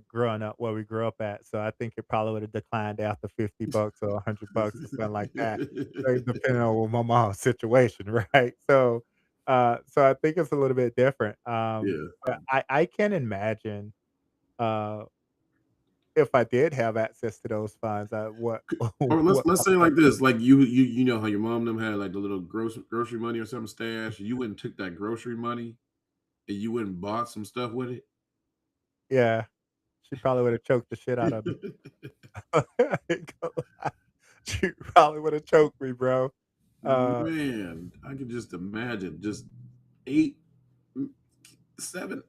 growing up where we grew up at. So I think it probably would have declined after $50 or $100 or something like that, depending on my mom's situation, right? So I think it's a little bit different. Yeah. But I can imagine uh, if I did have access to those funds, what Or let's what let's my say it like punishment. this, like you know how your mom and them had like the little grocery money or something stash. You went and took that grocery money and you went and bought some stuff with it. Yeah, she probably would have choked the shit out of me. I ain't gonna lie. She probably would have choked me, bro. Uh, Man, I could just imagine just 8, 7.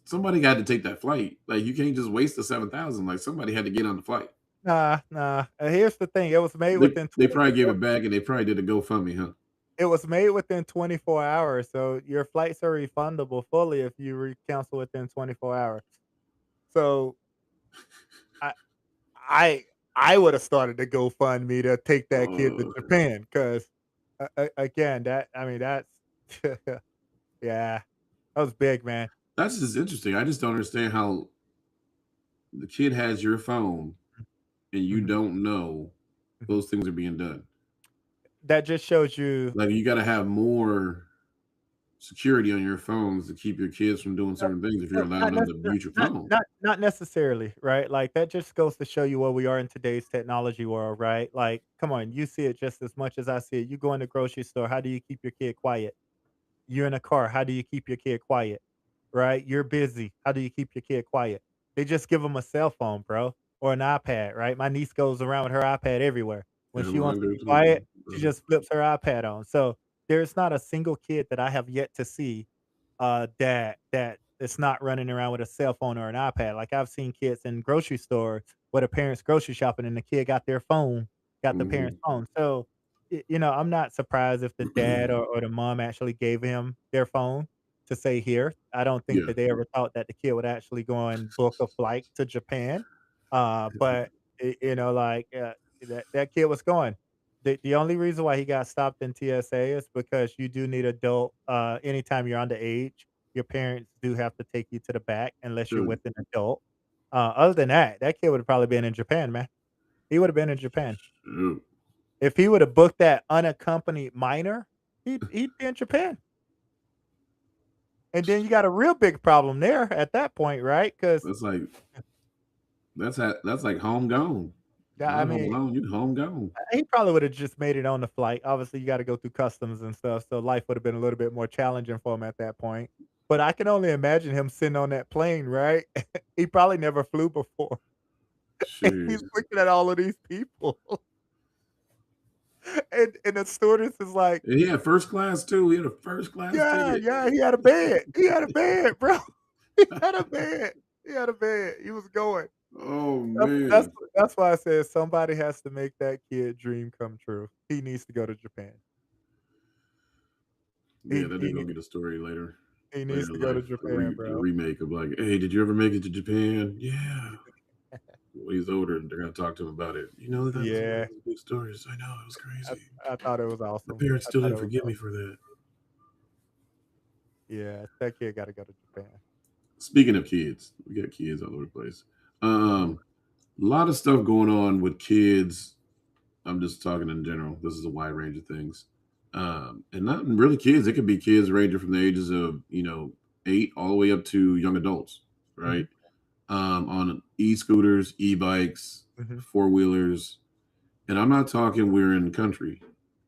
Somebody got to take that flight. Like you can't just waste the 7,000. Like somebody had to get on the flight. nah, nah. Here's the thing, it was made They within they 20 probably gave it back and they probably did a GoFundMe, huh? it was made within 24 hours, so your flights are refundable fully if you cancel within 24 hours. So, I I I would have started a GoFundMe to take that kid to Oh, Japan 'cause again, that's yeah, that was big, man. that's just interesting. I just don't understand how the kid has your phone and you Mhm, don't know mhm. those things are being done. That just shows you Like you got to have more security on your phones to keep your kids from doing certain things if you're no, allowing them to use your phone. not necessarily, right? Like, that just goes to show you where we are in today's technology world, right? Like, come on, you see it just as much as I see it. You go in the grocery store, how do you keep your kid quiet? You're in a car, how do you keep your kid quiet? Right? You're busy, how do you keep your kid quiet? They just give them a cell phone, bro, or an iPad, right? My niece goes around with her iPad everywhere. When And she wants mine to do be quiet, too. she just flips her iPad on. So, there's not a single kid that I have yet to see that is not running around with a cell phone or an iPad. Like I've seen kids in grocery stores where the parents grocery shopping and the kid got their phone, got the parent's Mhm. phone. So, I'm not surprised if the dad or the mom actually gave him their phone to say here. I don't think Yeah, that they ever thought that the kid would actually go and book a flight to Japan. But that kid was going. The only reason why he got stopped in TSA is because you do need adult anytime you're underage, your parents do have to take you to the back unless you're true. with an adult. Other than that, that kid would have probably been in Japan, man. He would have been in Japan. Shoot. If he would have booked that unaccompanied minor, he'd be in Japan. And then you got a real big problem there at that point, right? Because That's like that's like home gone. yeah, I Not home mean, alone. You home gone. he probably would have just made it on the flight. Obviously, you gotta go through customs and stuff, so life would have been a little bit more challenging for him at that point. But I can only imagine him sitting on that plane, right? He probably never flew before. And he's Shoot. looking at all of these people. And the stewardess is like, And he had first class too. He had a first class "Yeah, ticket. yeah, he had a bed. He had a bed, bro. He had a bed. He had a bed. He was going." Oh That's that's man. that's why I said somebody has to make that kid dream come true. He needs to go to Japan. Yeah, He that he dude nee gonna get a story later. he Later needs to in go to life. Japan, A bro. remake of like, hey, did you ever make it to Japan? Yeah. When he's older and they're gonna talk to him about it. You know, that was one of Yeah, those big stories. I know, it was I crazy. I thought it was My awesome. parents I still thought didn't it was forgive me awesome. for that. Yeah, that kid gotta go to Japan. Speaking of kids, we got kids all over the place. Mhm, A lot of stuff going on with kids. I'm just talking in general. This is a wide range of things. And not really kids. It could be kids ranging from the ages of, 8 all the way up to young adults, mhm. right? on e-scooters, e-bikes, Mhm. four wheelers, and I'm not talking we're in the country,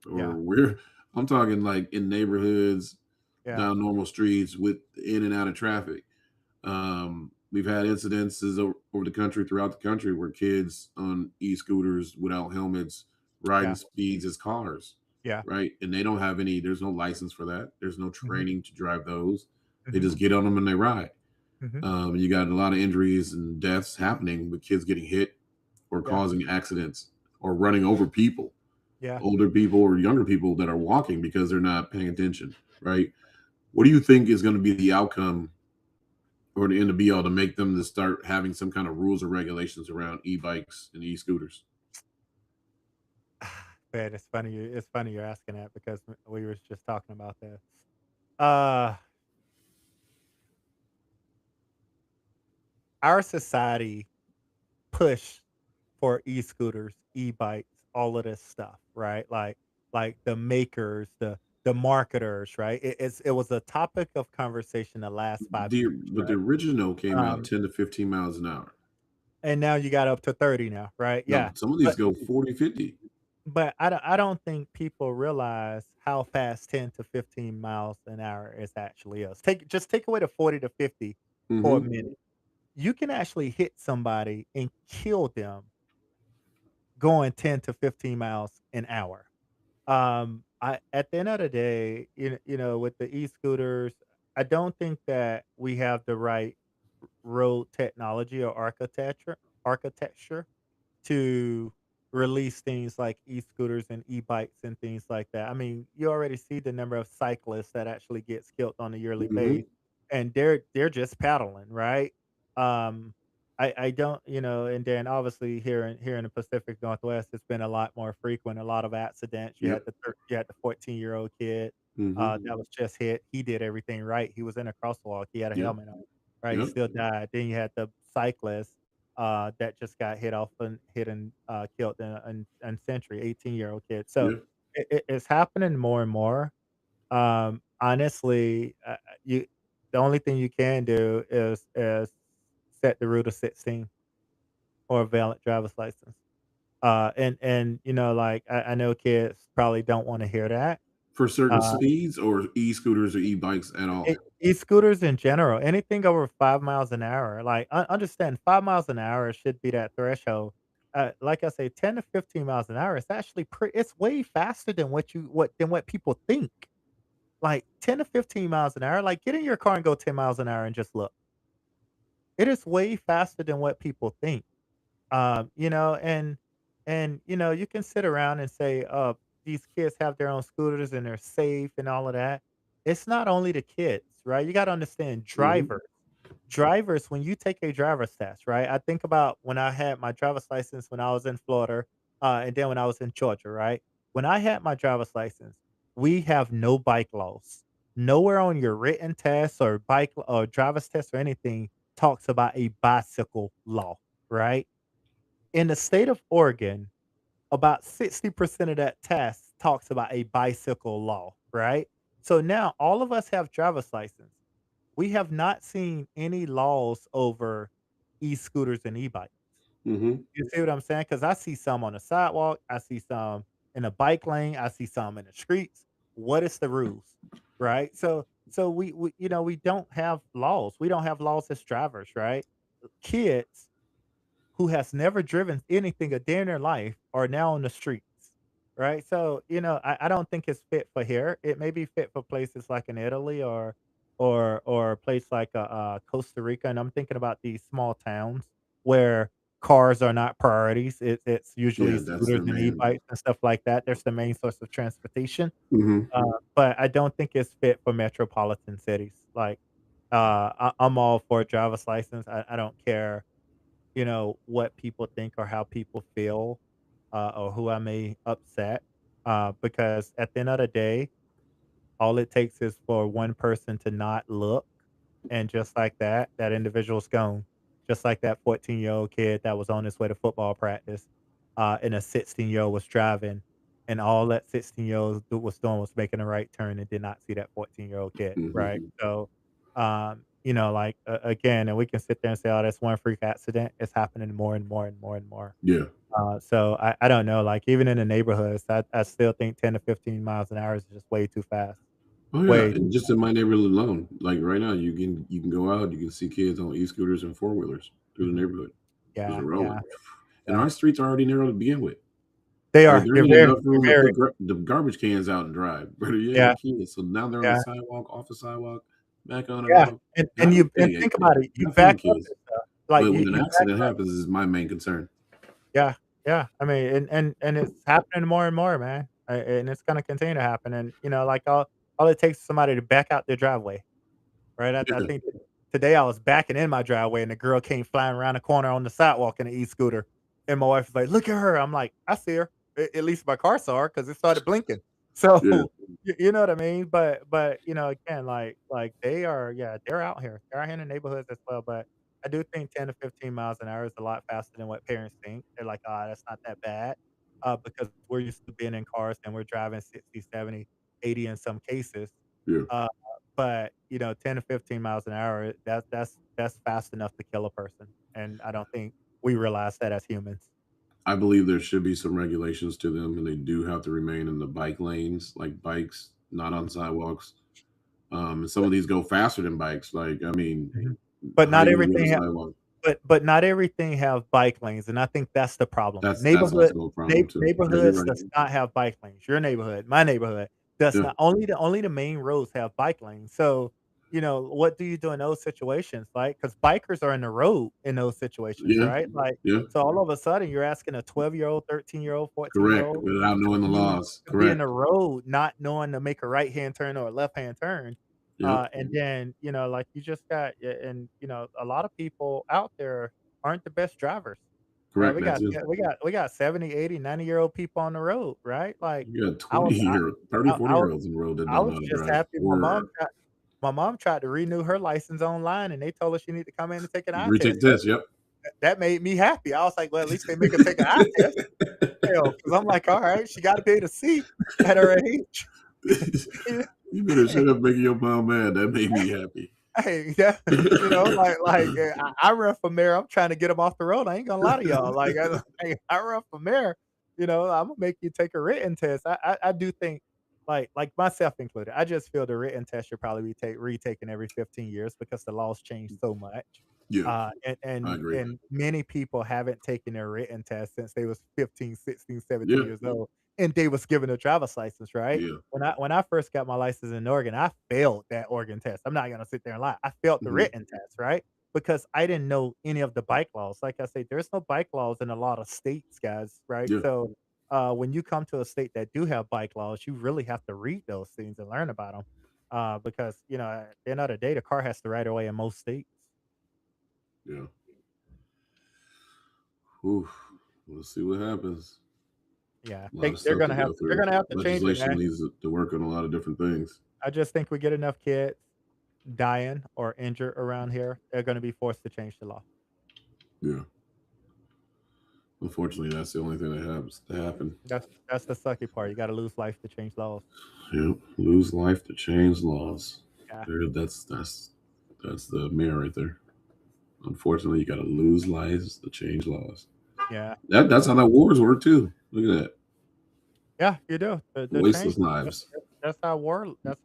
or Yeah. I'm talking like in neighborhoods, Yeah. down normal streets with in and out of traffic. We've had incidences over the country, throughout the country, where kids on e-scooters without helmets riding Yeah. speeds as cars, Yeah. right? And they don't have any. There's no license for that. There's no Mhm. training to drive those. They Mhm. just get on them and they ride. Mhm. You got a lot of injuries and deaths happening with kids getting hit or Yeah. causing accidents or running over people, Yeah. older people or younger people that are walking because they're not paying attention, right? What do you think is going to be the outcome or the end to be all to make them to start having some kind of rules or regulations around e-bikes and e-scooters? Man, it's funny you're asking that because we were just talking about that. Uh, our society push for e-scooters, e-bikes, all of this stuff, right? Like the makers, the marketers, right? It was a topic of conversation the last 5 years, But the right? original came out Um, 10 to 15 miles an hour. and now you got up to 30 now, right? No, Yeah. some of these But go 40, 50. but I don't think people realize how fast 10 to 15 miles an hour is actually is. Take away the 40 to 50 for a Mm-hmm. minute. You can actually hit somebody and kill them going 10 to 15 miles an hour. I At the end of the day, with the e-scooters, I don't think that we have the right road technology or architecture to release things like e-scooters and e-bikes and things like that. I mean, you already see the number of cyclists that actually gets killed on a yearly Mm-hmm. base, and they're just paddling, right? Um, I don't, and then obviously here in the Pacific Northwest, it's been a lot more frequent. A lot of accidents. Yep. You had the 14-year-old kid Mm-hmm. that was just hit. He did everything right. He was in a crosswalk. He had a Yep. helmet on, right? He Yep. still died. Then you had the cyclist that just got hit and killed in Century, 18-year-old kid. So Yep. it's happening more and more. Honestly, you the only thing you can do is set the rule to 16 or a valid driver's license. And like I know kids probably don't want to hear that. For certain Uh, speeds or e-scooters or e-bikes at all. E-scooters in general, anything over 5 miles an hour, like, understand 5 miles an hour should be that threshold. Like I say, 10 to 15 miles an hour is actually it's way faster than what people think. Like, 10 to 15 miles an hour, like, get in your car and go 10 miles an hour and just look. It is way faster than what people think. And you can sit around and say, these kids have their own scooters and they're safe and all of that. It's not only the kids, right? You got to understand Mm-hmm. drivers, when you take a driver's test, right? I think about when I had my driver's license when I was in Florida, and then when I was in Georgia, right? When I had my driver's license, we have no bike laws. Nowhere on your written test or bike or driver's test or anything talks about a bicycle law, right? In the state of Oregon, about 60% of that test talks about a bicycle law, right? So now all of us have driver's license. We have not seen any laws over e-scooters and e-bikes. Mm-hmm. You see what I'm saying? Because I see some on the sidewalk, I see some in a bike lane, I see some in the streets. What is the rules? Right? So we don't have laws. We don't have laws as drivers, right? Kids who has never driven anything a day in their life are now on the streets, right? So, I don't think it's fit for here. It may be fit for places like in Italy or a place like Costa Rica. And I'm thinking about these small towns where cars are not priorities. It's usually Yeah, that's scooters their and man. e-bikes and stuff like that. There's the main source of transportation. Mm-hmm. But I don't think it's fit for metropolitan cities. Like, I'm all for a driver's license. I don't care what people think or how people feel, or who I may upset, because at the end of the day, all it takes is for one person to not look, and just like that, that individual's gone. Just like that 14-year-old kid that was on his way to football practice, and a 16-year-old was driving, and all that 16-year-old was doing was making a right turn and did not see that 14-year-old kid, right? Mm-hmm. So, like, again, and we can sit there and say, "Oh, that's one freak accident." It's happening more and more and more and more. Yeah. So I don't know, like, even in the neighborhoods, I still think 10 to 15 miles an hour is just way too fast. Oh yeah, Way and too just in my neighborhood alone, like right now, you can go out, you can see kids on e-scooters and four wheelers through the Mhm. neighborhood, just Yeah, rolling. yeah, And yeah. our streets are already narrow to begin with. They Like are. there ain't enough They're room to very put the garbage cans out and drive. But yeah, yeah, the kids. So now they're on the yeah, sidewalk, off the sidewalk, back on and yeah, off. and Have you and hey, think hey, about it, you have fun, back up kids. and stuff, like, But you when an you back accident up. happens, is my main concern. Yeah, yeah, I mean, and it's happening more and more, man, and it's gonna continue to happen, and, like, all it takes is somebody to back out their driveway. Right? I Yeah, think today I was backing in my driveway and the girl came flying around the corner on the sidewalk in an e-scooter. And my wife was like, "Look at her." I'm like, "I see her." At least my car saw her because it started blinking. So, yeah. you know what I mean? But, again, like they are, yeah, they're out here. They're out here in the neighborhoods as well. But I do think 10 to 15 miles an hour is a lot faster than what parents think. They're like, "Ah, that's not that bad." Because we're used to being in cars and we're driving 60, 70, 80 in some cases. Yeah. Uh, but, 10 to 15 miles an hour, that's fast enough to kill a person, and I don't think we realize that as humans. I believe there should be some regulations to them, and they do have to remain in the bike lanes, like bikes, not on sidewalks. And some of these go faster than bikes. Like, I mean, Mhm. But how not you gonna go to everything ha sidewalk? but not everything have bike lanes, and I think that's the problem. That's also a problem too. Yeah, you're Neighborhoods right. does not have bike lanes. Your neighborhood, my neighborhood does Yeah, not. Only the main roads have bike lanes. So, what do you do in those situations? Like, because bikers are in the road in those situations, yeah, right? Like, yeah. so all of a sudden, you're asking a 12-year-old, 13-year-old, Correct. 14-year-old Without to knowing the be laws. to be in the Correct. road, not knowing to make a right-hand turn or a left-hand turn. Yep. And then, like, you just got and, a lot of people out there aren't the best drivers, right? Correct. That's it. We got 70, 80, 90-year-old people on the road, right? Like, You got I was 20-year, 30, I 40 I year was olds in the road that I don't know was how to just drive. happy Or my mom tried to renew her license online, and they told her she need to come in and take an eye retake test. the test. Yep. That made me happy. I was like, "Well, at least they make her take an eye test." Because 'cause I'm like, "Alright, she gotta be able to see at her age." You better shut up making your mom mad. That made me happy. Hey, yeah, I run for mayor, I'm trying to get them off the road, I ain't gonna lie to y'all, like, I run for mayor, Imma make you take a written test. I do think, like myself included, I just feel the written test should probably be retaken every 15 years because the laws change so much, Yeah, and I and agree. and many people haven't taken their written test since they was 15, 16, 17 Yeah, years old, and they was given a driver's license, right? yeah. When I first got my license in Oregon, I failed that Oregon test. I'm not gonna sit there and lie. I failed the Mhm. written test, right? Because I didn't know any of the bike laws. Like I say, there's no bike laws in a lot of states, guys, right? Yeah, So, when you come to a state that do have bike laws, you really have to read those things and learn about them. Because, at the end of the day, the car has the right of way in most states. yeah. Oof. We'll see what happens. Yeah, A lot of they're stuff to gonna have go they're through. gonna have to change it, Legislation man. needs to work on a lot of different things. I just think we get enough kids dying or injured around here, they're gonna be forced to change the law. Yeah. Unfortunately, that's the only thing that happens to happen. That's the sucky part. You gotta lose life to change laws. Yeah. Lose life to change laws. Yeah, There, that's the mirror right there. Unfortunately, you got to lose lives to change laws. yeah, That's how that wars work too. Look at that, yeah, you do. The change wasteless lives. that's how war Not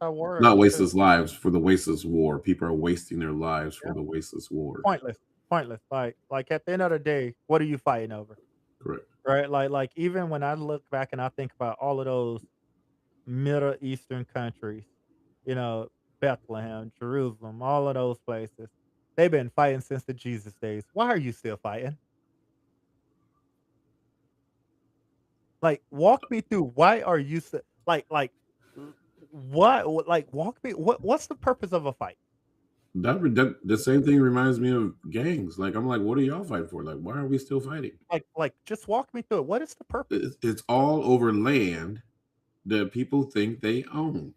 is too. wasteless lives for the wasteless war. People are wasting their lives for Yeah, the wasteless war. pointless, pointless. Like at the end of the day, what are you fighting over? Correct. Right? Like even when I look back and I think about all of those Middle Eastern countries, you know, Bethlehem, Jerusalem, all of those places, they've been fighting since the Jesus days. Why are you still fighting? Like, walk me through why are you s like, w what like, walk me what's the purpose of a fight? That the same thing reminds me of gangs. Like I'm like, what are y'all fighting for? Like, why are we still fighting? Just walk me through it. What is the purpose? It's all over land that people think they own.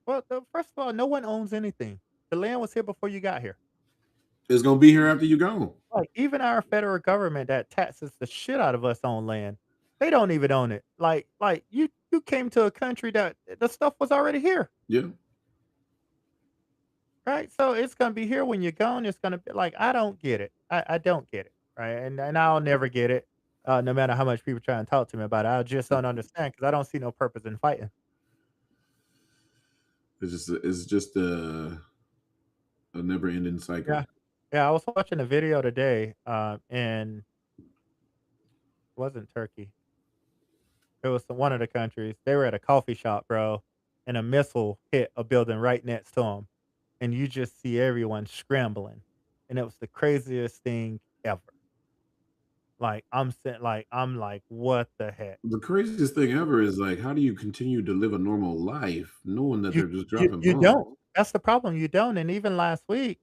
Well, first of all, no one owns anything. The land was here before you got here. It's gonna be here after you gone. Like, even our federal government that taxes the shit out of us on land, they don't even own it. You came to a country that the stuff was already here. Yeah. right? So it's gonna be here when you're gone. It's gonna be like I don't get it. I don't get it, right? And I'll never get it, no matter how much people try and talk to me about it. I just don't understand because I don't see no purpose in fighting. It's just a never ending cycle. Yeah, yeah. I was watching a video today, and wasn't Turkey. It was one of the countries. They were at a coffee shop, bro, and a missile hit a building right next to them, and you just see everyone scrambling, and it was the craziest thing ever. Like, I'm like, "What the heck?" The craziest thing ever is like, how do you continue to live a normal life knowing that You they're just you dropping you bombs? don't. That's the problem, you don't, and even last week,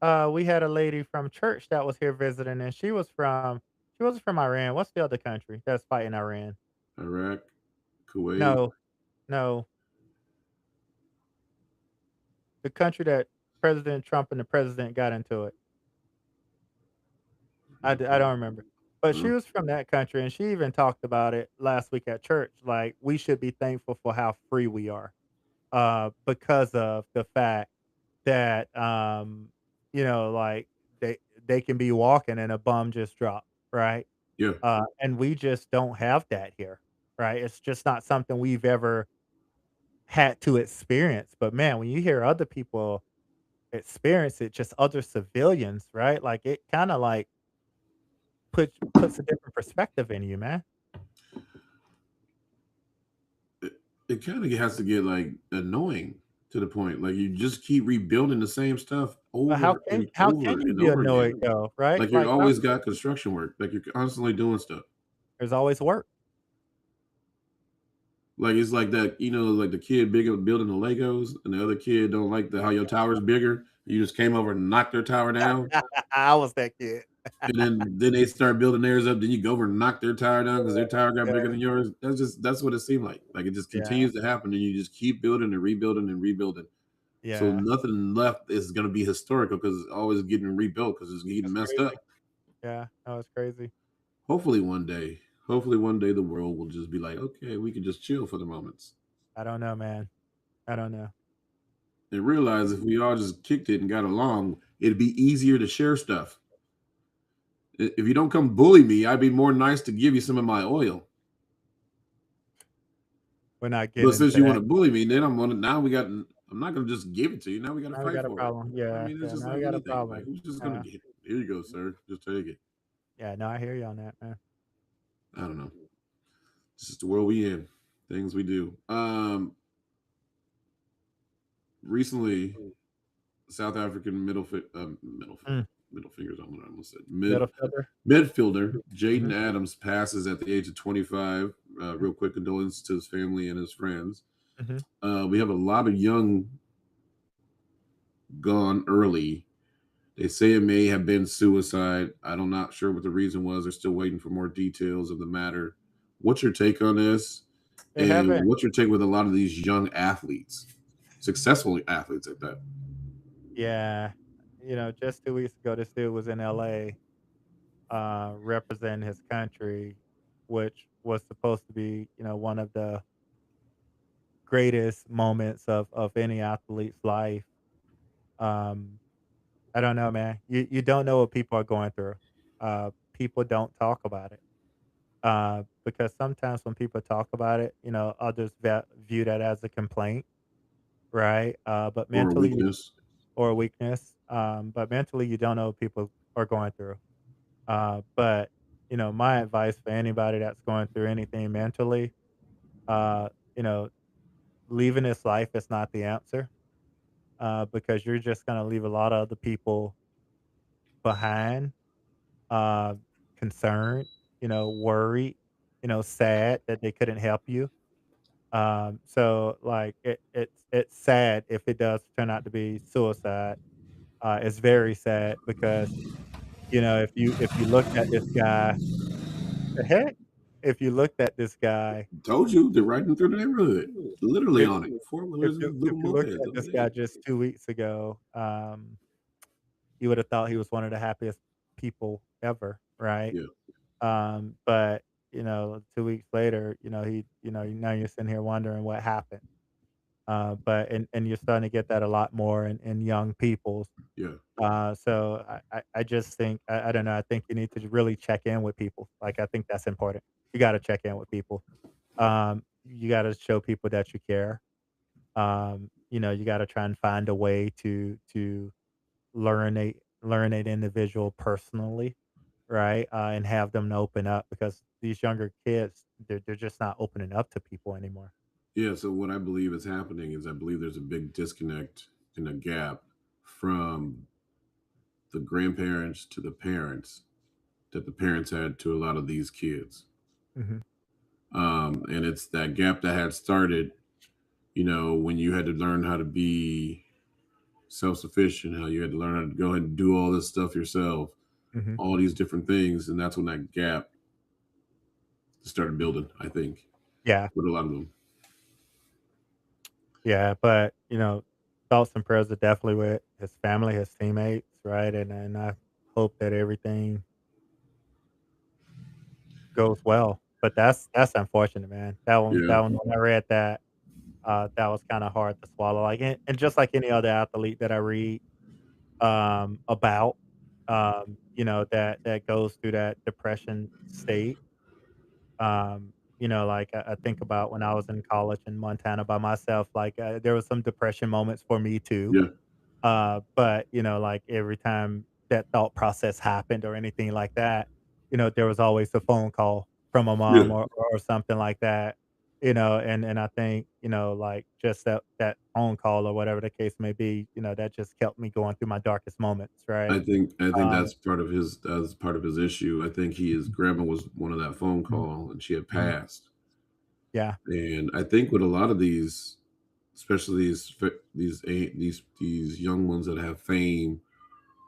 we had a lady from church that was here visiting, and she wasn't from Iran. What's the other country that's fighting Iran? Iraq, Kuwait. No, no, the country that President Trump and the president got into it. I don't remember. But she Uh, was from that country, and she even talked about it last week at church, like, we should be thankful for how free we are, because of the fact that, like, they they can be walking and a bomb just dropped, right? yeah. And we just don't have that here, right? It's just not something we've ever had to experience, but, man, when you hear other people experience it, just other civilians, right? Like, it kinda, like, puts a different perspective in you, man. It, it kind of has to get like annoying to the point. Like you just keep rebuilding the same stuff But over and how over can you and be over again. annoyed though, right? Like you're Like, how always got construction work. Like you're constantly doing stuff. there's always work. Like it's like that, like the kid bigger building the Legos, and the other kid don't like the how your tower's bigger. You just came over and knocked their tower down, I was that kid. and then they start building theirs up. Then you go over and knock their tower down because their tower got Yeah, bigger than yours. That's what it seemed like. Like it just yeah, continues to happen, and you just keep building and rebuilding and rebuilding. So yeah. nothing left is going to be historical because it's always getting rebuilt because it's getting That's messed crazy. up. Yeah, that was crazy. Hopefully one day, hopefully one day the world will just be like, okay, we can just chill for the moments I don't know, man. I don't know. and realize if we all just kicked it and got along, it'd be easier to share stuff. If you don't come bully me, I'd be more nice to give you some of my oil. We're not But getting since into you want that. to bully me, then I'm gonna now we got. I'm not gonna just give it to you. Now we got to Now we fight got a for it. problem. I Yeah, mean, it's yeah, just now we like got a anything. Like problem. who's just gonna Yeah. get? Here you go, sir. Just take it. Yeah, no, I hear you on that, man. I don't know. This is the world we in. Things we do. Recently, South African Mm. middle fingers. I'm gonna almost said Middle fielder. midfielder Jaden Mhm, Adams passes at the age of 25. mm, Real quick condolences to his family and his friends. mhm. We have a lot of young gone early. They say it may have been suicide. I'm not sure what the reason was. They're still waiting for more details of the matter. What's your take on this? They And haven't. what's your take with a lot of these young athletes, successful athletes at that? Yeah. Just 2 weeks ago, this dude was in LA, representing his country, which was supposed to be, one of the greatest moments of any athlete's life. Um, I don't know, man. You don't know what people are going through. People don't talk about it, because sometimes when people talk about it, others view that as a complaint, right? But Or a mentally weakness? or a weakness, but mentally, you don't know what people are going through. But my advice for anybody that's going through anything mentally, uh, you know, leaving this life is not the answer, because you're just gonna leave a lot of other people behind, uh, concerned, worried, sad that they couldn't help you. So like it's sad if it does turn out to be suicide. It's very sad because if you looked at this guy, the heck, if you looked at this guy, Told you they're riding through the neighborhood, literally if on it. Four if wheelers you and if little you looked mopeds at all this day. guy just 2 weeks ago, you would have thought he was one of the happiest people ever, right? Yeah, But 2 weeks later, now you're sitting here wondering what happened. But and you're starting to get that a lot more in young people. Yeah. So I just think I don't know. I think you need to really check in with people. Like I think that's important. You got to check in with people. You got to show people that you care. You got to try and find a way to learn an individual personally, right? And have them open up because these younger kids, they're just not opening up to people anymore. Yeah. So what I believe is happening is I believe there's a big disconnect and a gap from the grandparents to the parents that the parents had to a lot of these kids. Hmm. And it's that gap that had started, when you had to learn how to be self sufficient, how you had to learn how to go ahead and do all this stuff yourself, Hmm. all these different things. And that's when that gap started building, I think, Yeah, with a lot of them. yeah, but thoughts and prayers are definitely with his family, his teammates, right? And I hope that everything goes well. But that's unfortunate, man. Yeah. That one when I read that, that was kind of hard to swallow. Like and just like any other athlete that I read about, that goes through that depression state. Like I think about when I was in college in Montana by myself, like there was some depression moments for me too. Yeah. But like every time that thought process happened or anything like that, there was always a phone call from a Yeah. mom or something like that. And I think, like just that phone call or whatever the case may be, that just kept me going through my darkest moments, right? I think Um, that's part of his issue. I think his grandma was one of that phone mhm, call and she had mhm. passed. Yeah. And I think with a lot of these, especially these young ones that have fame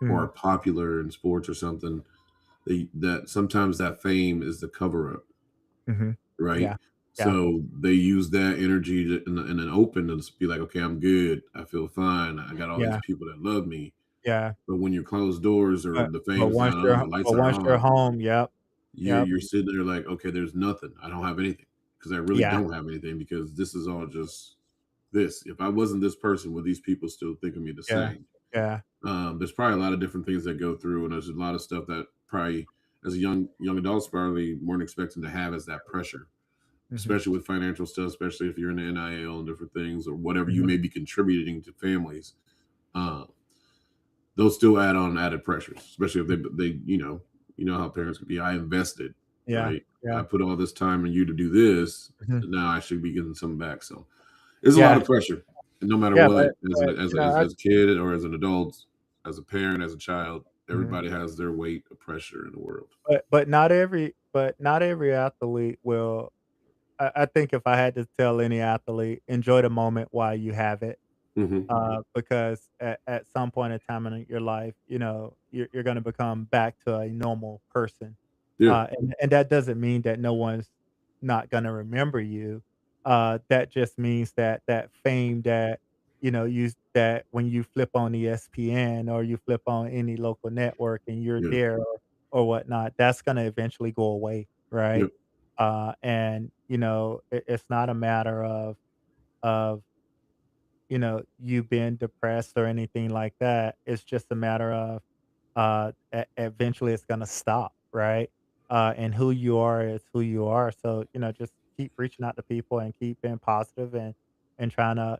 or are Mhm. popular in sports or something, that sometimes that fame is the cover up, Mhm. right? Yeah. Yeah. So they use that energy in an open to just be like, okay, I'm good, I feel fine, I got all these Yeah. people that love me. Yeah. But when you're closed doors or But the but fame's once not on, you're the lights but aren't once you're on, home, yep. you're Yep. you're sitting there like, okay, there's nothing. I don't have anything because I really Yeah. don't have anything because this is all just this. If I wasn't this person, would these people still think of me the Yeah. same? Yeah. There's probably a lot of different things that go through, and there's a lot of stuff that probably as a young adults probably weren't expecting to have as that pressure, Mhm. especially with financial stuff, especially if you're in the NIL and different things or whatever you Mhm. may be contributing to families. Uh, those still add on added pressures, especially if they how parents could be. I invested, Yeah. right? I Yeah. put all this time in you to do this. Mhm. And now I should be getting something back. So there's a lot Yeah. of pressure, and no matter Yeah, what, as but, a, as a, as, I as a kid or as an adult, as a parent, as a child, mhm. everybody has their weight of pressure in the world. But not every athlete will I think if I had to tell any athlete, enjoy the moment while you have it. Hmm. Because at some point in time in your life, you're gonna become back to a normal person. Yeah, And that doesn't mean that no one's not gonna remember you. That just means that that fame that, that when you flip on ESPN or you flip on any local network and you're yeah, there or whatnot, that's gonna eventually go away, yeah, right? And, it's not a matter of you being depressed or anything like that. It's just a matter of eventually it's gonna stop, right? And who you are is who you are. So, just keep reaching out to people and keep being positive and trying to,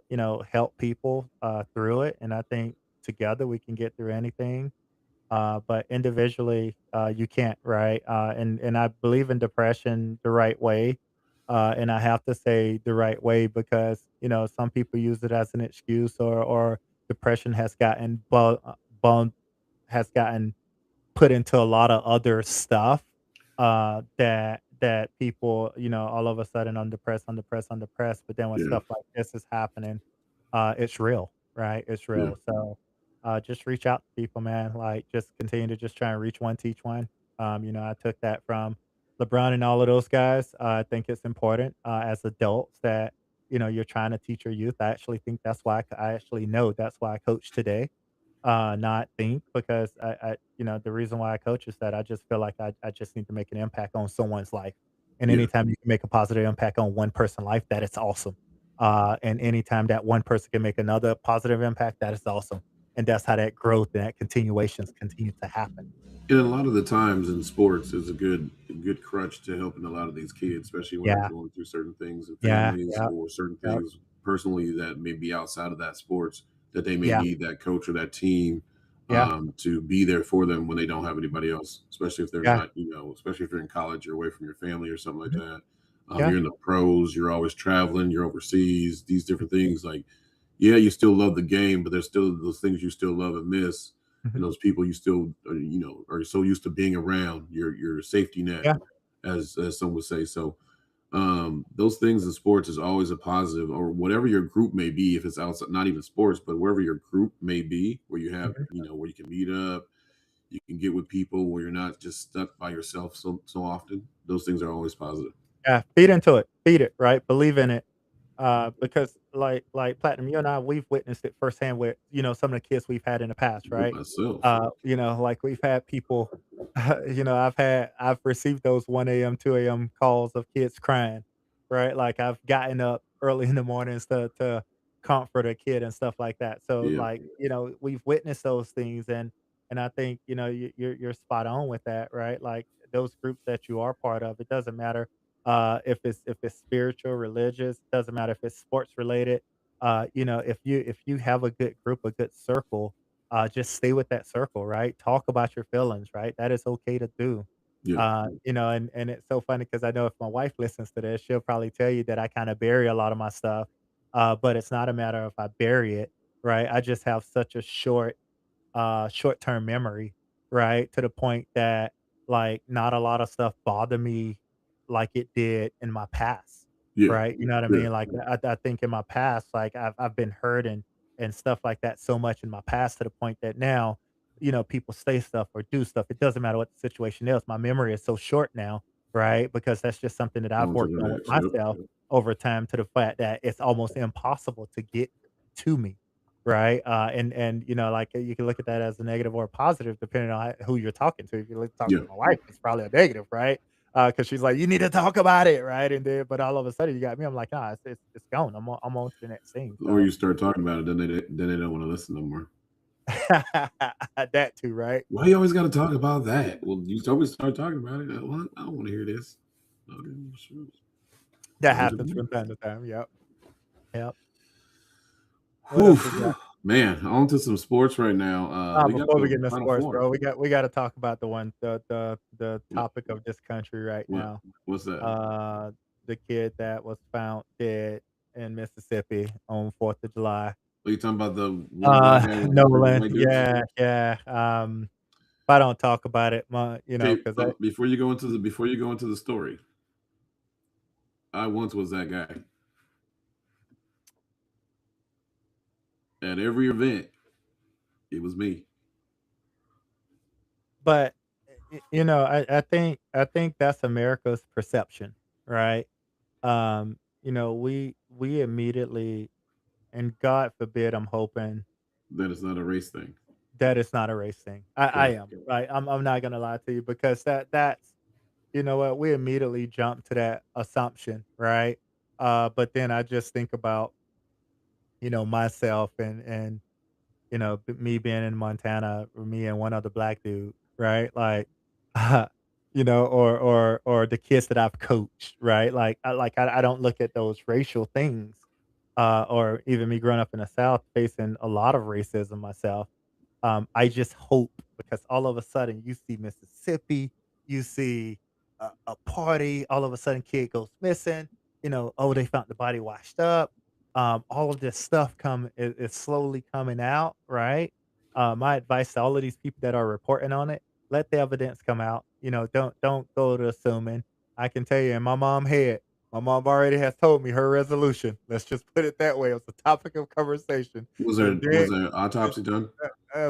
help people through it. And I think together we can get through anything. But individually, you can't, right? And I believe in depression the right way. And I have to say the right way because, some people use it as an excuse or depression bone has gotten put into a lot of other stuff, that people, all of a sudden I'm depressed, I'm depressed, but then when yeah, stuff like this is happening, it's real, right? It's yeah, real. So, just reach out to people, man. Like, just continue to just try and reach one, teach one. I took that from LeBron and all of those guys. I think it's important, as adults that, you're trying to teach your youth. I actually think that's why I actually know that's why I coach today, not think because the reason why I coach is that I just feel like I just need to make an impact on someone's life. And yeah. anytime you can make a positive impact on one person's life, that it's awesome. And anytime that one person can make another positive impact, that is awesome. And that's how that growth and that continuations continue to happen. And a lot of the times in sports is a good crutch to helping a lot of these kids, especially when they're Yeah, going through certain things and yeah, families yeah, or certain yeah, things personally that may be outside of that sports that they may yeah, need that coach or that team yeah, to be there for them when they don't have anybody else, especially if they're yeah, not, especially if you're in college, you're away from your family or something like mhm, that. yeah, You're in the pros, you're always traveling, you're overseas, these different things. Like, yeah, you still love the game, but there's still those things you still love and miss, mhm, and those people you still are so used to being around, your safety net, yeah, as some would say. So those things in sports is always a positive, or whatever your group may be, if it's outside, not even sports, but wherever your group may be, where you have, mhm. where you can meet up, you can get with people, where you're not just stuck by yourself so often. Those things are always positive. Yeah, feed into it, feed it, right? Believe in it. Because like Platinum, you and I, we've witnessed it firsthand with, some of the kids we've had in the past, With right? myself. Like we've had people, I've received those 1 a.m., 2 a.m. calls of kids crying, right? Like I've gotten up early in the mornings to comfort a kid and stuff like that. So Yeah, like, we've witnessed those things and I think, you're spot on with that, right? Like those groups that you are part of, it doesn't matter if it's spiritual, religious, doesn't matter if it's sports related. If you have a good group, a good circle, just stay with that circle, right? Talk about your feelings, right? That is okay to do. yeah. And it's so funny because I know if my wife listens to this, she'll probably tell you that I kind of bury a lot of my stuff. But it's not a matter of I bury it, right? I just have such a short-term memory, right? To the point that, like, not a lot of stuff bother me like it did in my past, Yeah, right? You know what I yeah. mean? Like, I think in my past, like, I've been hurt and stuff like that so much in my past to the point that now, people say stuff or do stuff. It doesn't matter what the situation is. My memory is so short now, right? Because that's just something that I've On to worked the on with next. Yep, myself yep. over time to the fact that it's almost impossible to get to me. Right? And like, you can look at that as a negative or a positive depending on who you're talking to. If you're talking Yeah. to my wife, it's probably a negative, right? Because she's like, "You need to talk about it," right? And then but all of a sudden you got me, I'm like, "Nah, it's gone. I'm on to the next thing." Or So you start talking about it, then they don't want to listen no more. that too, right? Why you always got to talk about that? Well, you always start talking about it. What? I don't want to hear this. Okay, well, sure. That On to the happens from next. time to time. Yep. Yep. What Whew. else we got? Man, on to some sports right now. We got Before we the get into Final sports, Four. bro, we gotta talk about the What? topic of this country right What? now. What's that? Uh, the kid that was found dead in Mississippi on 4th of July. Are you talking about the one black guy with three Nolan, white dudes? yeah, yeah, if I don't talk about it, Okay, 'cause I before you go into the story, I once was that guy. At every event, it was me. but, I think that's America's perception, right? We immediately and God forbid, I'm hoping That is not a race thing. that it's not a race thing. I Okay. am, right? I'm not gonna lie to you because that's you know what? We immediately jump to that assumption, right? But then I just think about, myself and me being in Montana, or me and one other black dude, right? Like, or the kids that I've coached, right? I don't look at those racial things, or even me growing up in the South facing a lot of racism myself. I just hope because all of a sudden you see Mississippi, you see a party, all of a sudden kid goes missing. Oh, they found the body washed up. All of this stuff is slowly coming out, right? My advice to all of these people that are reporting on it: let the evidence come out. Don't go to assuming. I can tell you, in my mom head, my mom already has told me her resolution. Let's just put it that way. It's a topic of conversation. Was there And then was there autopsy done?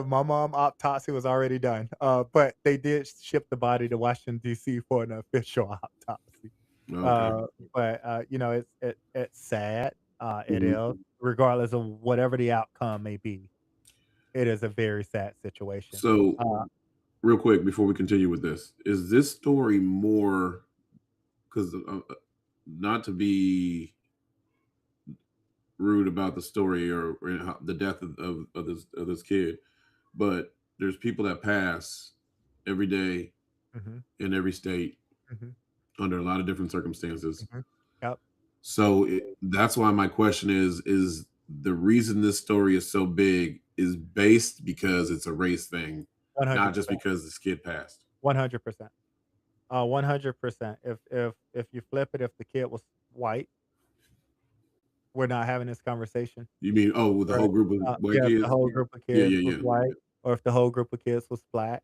my mom autopsy was already done, but they did ship the body to Washington, D.C. for an official autopsy. Okay. Uh, it's sad, it Mhm. is, regardless of whatever the outcome may be. It is a very sad situation. So, Uh, real quick before we continue with this, is this story more because not to be rude about the story or the death of this kid, but there's people that pass every day Mhm, in every state mhm, under a lot of different circumstances. mhm. Yep, So that's why my question is the reason this story is so big is based because it's a race thing, not just 100%, because this kid passed. 100%. 100%. If you flip it, if the kid was white, we're not having this conversation, You mean the right? whole group of white Yeah, if the kids? whole group of Yeah, kids yeah, was yeah. white, or if the whole group of kids was black,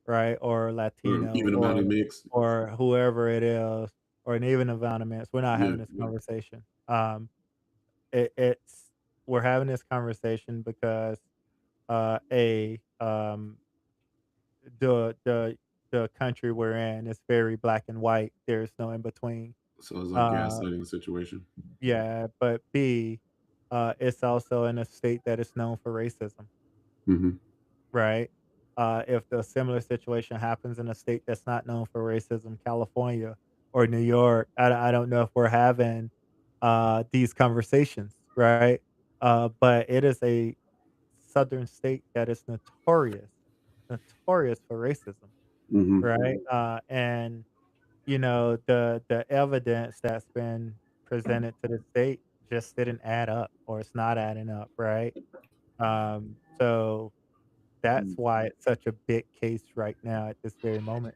right, or Or Latino, even amount of mix. or whoever it is, or an even environments, we're not Yeah, having this yeah. conversation. It's we're having this conversation because a the country we're in is very black and white. There's no in between. So it's like Uh, gaslighting situation. yeah, but B, it's also in a state that is known for racism, Hmm. right? If the similar situation happens in a state that's not known for racism, California or New York, I don't know if we're having these conversations, right? But it is a southern state that is notorious for racism, Hmm. right? And the evidence that's been presented to the state just didn't add up, or it's not adding up, right? So that's why it's such a big case right now at this very moment.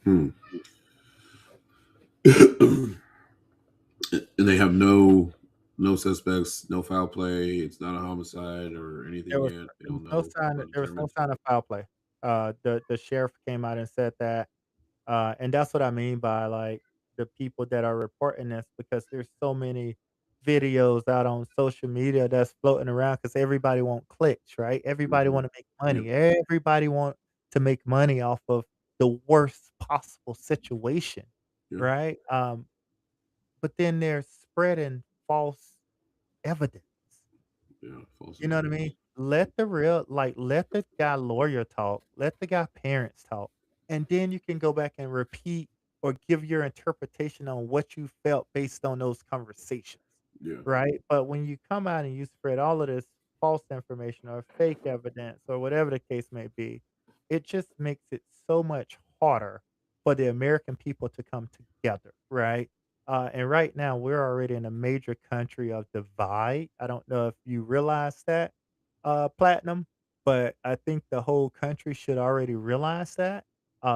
Hmm. And they have no suspects, no foul play. It's not a homicide or anything There was yet. They there was don't no know. sign Not there was no determined. sign of foul play. The sheriff came out and said that, and that's what I mean by, like, the people that are reporting this, because there's so many videos out on social media that's floating around because everybody want clicks, right? Everybody Hmm. wanna make Yeah, money. Everybody want to make money off of the worst possible situation, yeah, right? But then they're spreading false evidence. yeah. False You know what I narratives. mean? Let the guy lawyer talk, let the guy parents talk, and then you can go back and repeat or give your interpretation on what you felt based on those conversations, Yeah, right? But when you come out and you spread all of this false information or fake evidence or whatever the case may be, it just makes it so much harder for the American people to come together, right? And right now, we're already in a major country of divide. I don't know if you realize that, Platinum, but I think the whole country should already realize that.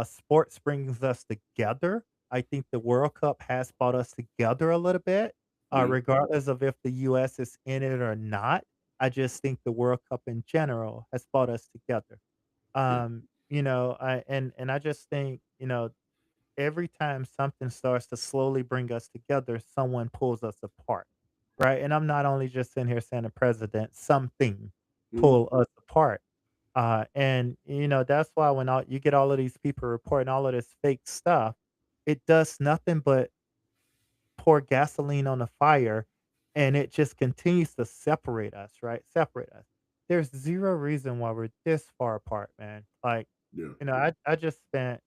Sports brings us together. I think the World Cup has brought us together a little bit, yeah, regardless of if the US is in it or not. I just think the World Cup in general has brought us together. yeah, And I just think, every time something starts to slowly bring us together, someone pulls us apart, right? And I'm not only just sitting here saying the president, something hmm, pull us apart. And that's why when you get all of these people reporting all of this fake stuff, it does nothing but pour gasoline on the fire, and it just continues to separate us, right? Separate us. There's zero reason why we're this far apart, man. Like, yeah. I just spent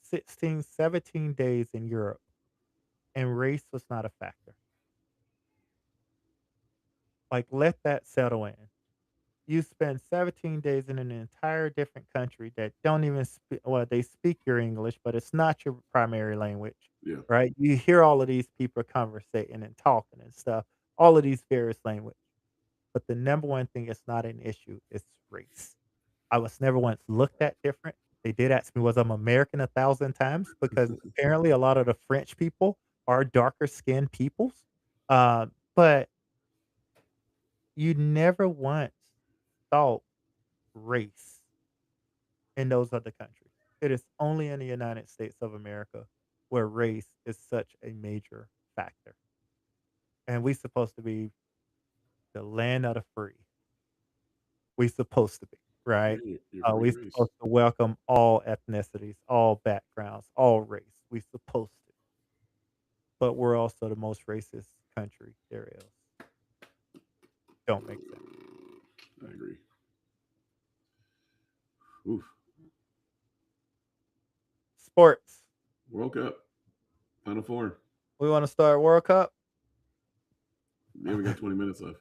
16, 17 days in Europe, and race was not a factor. Like, let that settle in. You spend 17 days in an entire different country that don't even speak, well, they speak your English, but it's not your primary language, Yeah. right? You hear all of these people conversating and talking and stuff, all of these various language. But the number one thing is not an issue, it's race. I was never once looked at different. They did ask me, was I'm American 1,000 times because apparently a lot of the French people are darker skinned peoples. But you never once thought race in those other countries. It is only in the United States of America where race is such a major factor. And we supposed to be the land of the free. We supposed to be, Yeah, right? you're free We race. supposed to welcome all ethnicities, all backgrounds, all race. We supposed to, but we're also the most racist country there is. Don't make sense. I agree. Oof. Sports. World Cup, Final Four. We want to start World Cup. Yeah, we got 20 minutes left.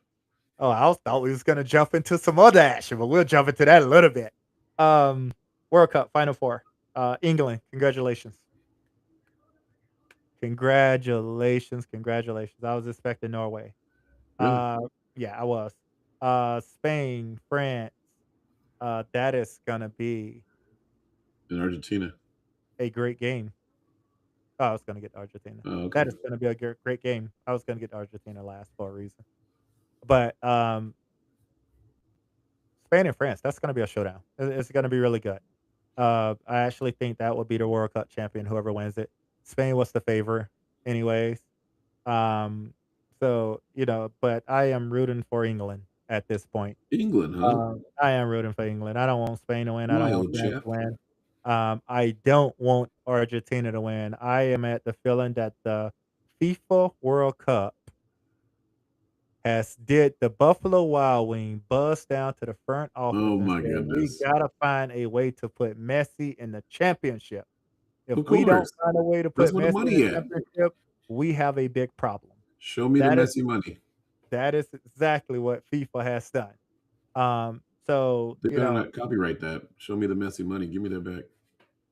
Oh, I thought we was gonna jump into some other action, but we'll jump into that a little bit. Um, World Cup Final Four. England, congratulations. Congratulations, congratulations. I was expecting Norway. Really? Uh, yeah, I was. Spain, France. That is gonna be In Argentina. a great game. Oh, I was gonna get Argentina. Oh, okay. That is gonna be a great game. I was gonna get Argentina last for a reason. But Spain and France, that's gonna be a showdown. It's gonna be really good. I actually think that will be the World Cup champion, whoever wins it. Spain was the favor anyways. Um, so, but I am rooting for England at this point. England, huh? I am rooting for England. I don't want Spain to win. I don't Why, want old France chap? to win. I don't want Argentina to win. I am at the feeling that the FIFA World Cup has did the Buffalo Wild Wing buzz down to the front office Oh and my said, "We goodness. gotta find a way to put Messi in the championship. If Of we don't course. find a way to That's put where the Messi in the money at. championship, we have a big problem." Show me the That is messy money. that is exactly what FIFA has done. So, They better not copyright that. Show me the messy money. Give me that back.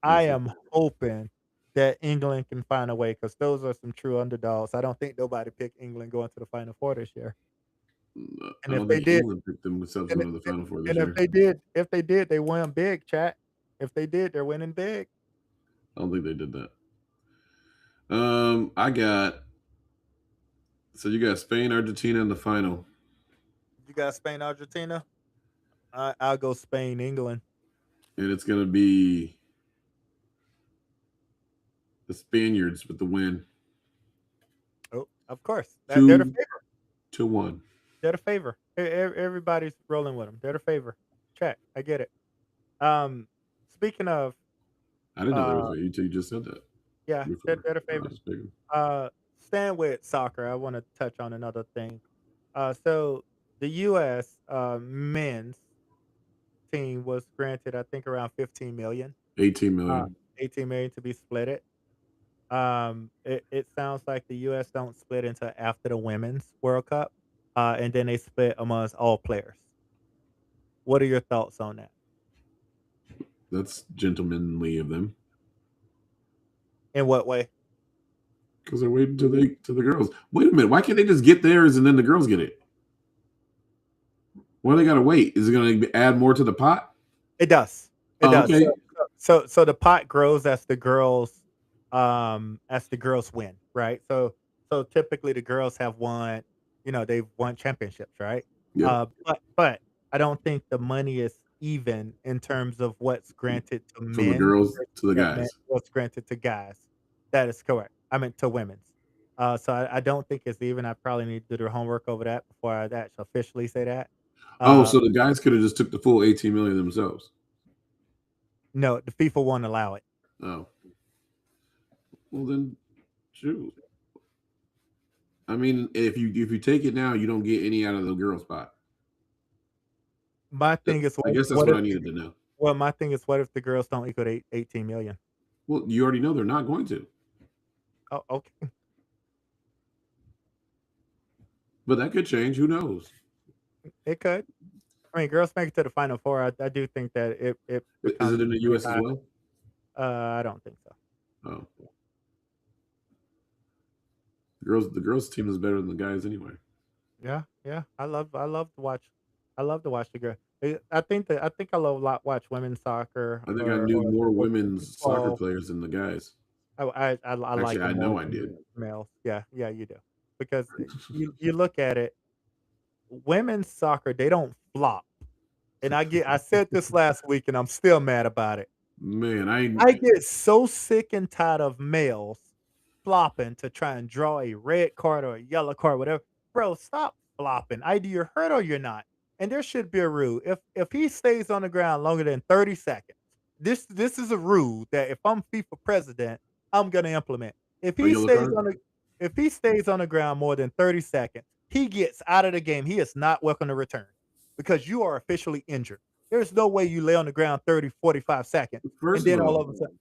I That's it. am hoping that England can find a way because those are some true underdogs. I don't think nobody picked England going to the Final Four this year. I And if don't they think did, England picked themselves and going to the Final Four this and year. if they did, they won big, chat. If they did, they're winning big. I don't think they did that. I got so you got Spain, Argentina in the final, You got Spain, Argentina. I'll go Spain, England. and it's gonna be the Spaniards with the win, Oh, of course. They're the two favorite. to one. They're the favor. Everybody's rolling with them. They're the favor. Check. I get it. Um, Speaking of, I didn't know there was uh, a you just said that yeah, before. they're the I favor. was big. Staying with soccer, I want to touch on another thing. So the U.S. Men's team was granted, I think, around 15 million, 18 uh, million. 18 million to be split it. It sounds like the U.S. don't split until after the Women's World Cup, and then they split amongst all players. What are your thoughts on that? That's gentlemanly of them In what way? because they're waiting to the girls. Wait a minute, why can't they just get theirs and then the girls get it? Why they gotta wait? Is it gonna add more to the pot? It does. It Oh, does. okay. So the pot grows as the girls win, right? So typically the girls have won, they've won championships, right? Yep. But I don't think the money is even in terms of what's granted to From the men girls versus to the guys. what's granted to guys. That is correct. I meant to women's. So I don't think it's even. I probably need to do the homework over that before I actually officially say that. Oh, Uh, so the guys could have just took the full 18 million themselves. no, the FIFA won't allow it. Oh, well then, shoot. I mean, if you take it now, you don't get any out of the girl spot. My thing is, I guess that's what what if I needed to know. my thing is, what if the girls don't equal 18 million? Well, you already know they're not going to, Oh, okay. but that could change. Who knows? It could. I mean, girls make it to the final four. I do think that it Is it becomes in the pretty U.S. as high. well? I don't think so. Oh, the girls team is better than the guys anyway. Yeah, yeah. I love to watch. I love to watch the girl. I think I love watch women's soccer I think I or knew more or women's soccer football. players than the guys. I like Actually, I them more know I than did. males. Yeah, yeah, you do. Because you look at it, women's soccer, they don't flop. And I said this last week and I'm still mad about it. Man, I get so sick and tired of males flopping to try and draw a red card or a yellow card, whatever. Bro, stop flopping. Either you're hurt or you're not. And there should be a rule. If he stays on the ground longer than 30 seconds, this is a rule that if I'm FIFA president, I'm gonna implement. If a he yellow stays card. on the if he stays on the ground more than 30 seconds, he gets out of the game. He is not welcome to return because you are officially injured. There's no way you lay on the ground 30, 45 seconds and First of then all all, of a sudden,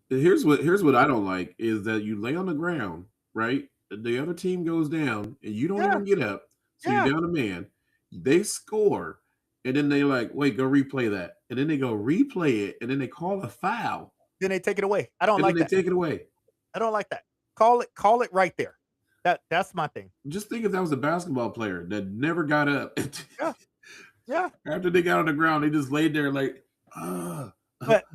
here's what I don't like is that you lay on the ground, right? the other team goes down and you don't Yeah, even get up, so you're yeah. down a man. They score, and then they like, wait, go replay that, and then they go replay it, and then they call a foul, Then they take it away. I don't and then like they that. take it away. I don't like that. Call it right there. That's my thing. Just think if that was a basketball player that never got up Yeah, yeah. after they got on the ground, they just laid there like, ah.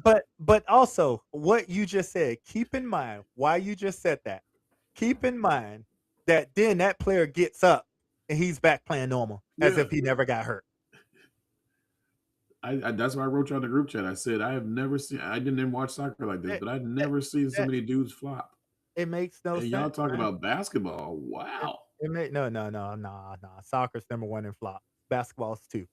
But also what you just said, keep in mind why you just said that. Keep in mind that then that player gets up and he's back playing normal as Yeah. if he never got hurt. That's why I wrote you on the group chat. I said I have never seen. I didn't watch soccer like this, That but I've that never seen so that many dudes flop. it makes no And y'all sense, talk man. about basketball. It, Wow. it may no no no no no. Soccer's number one in flop. Basketball's two.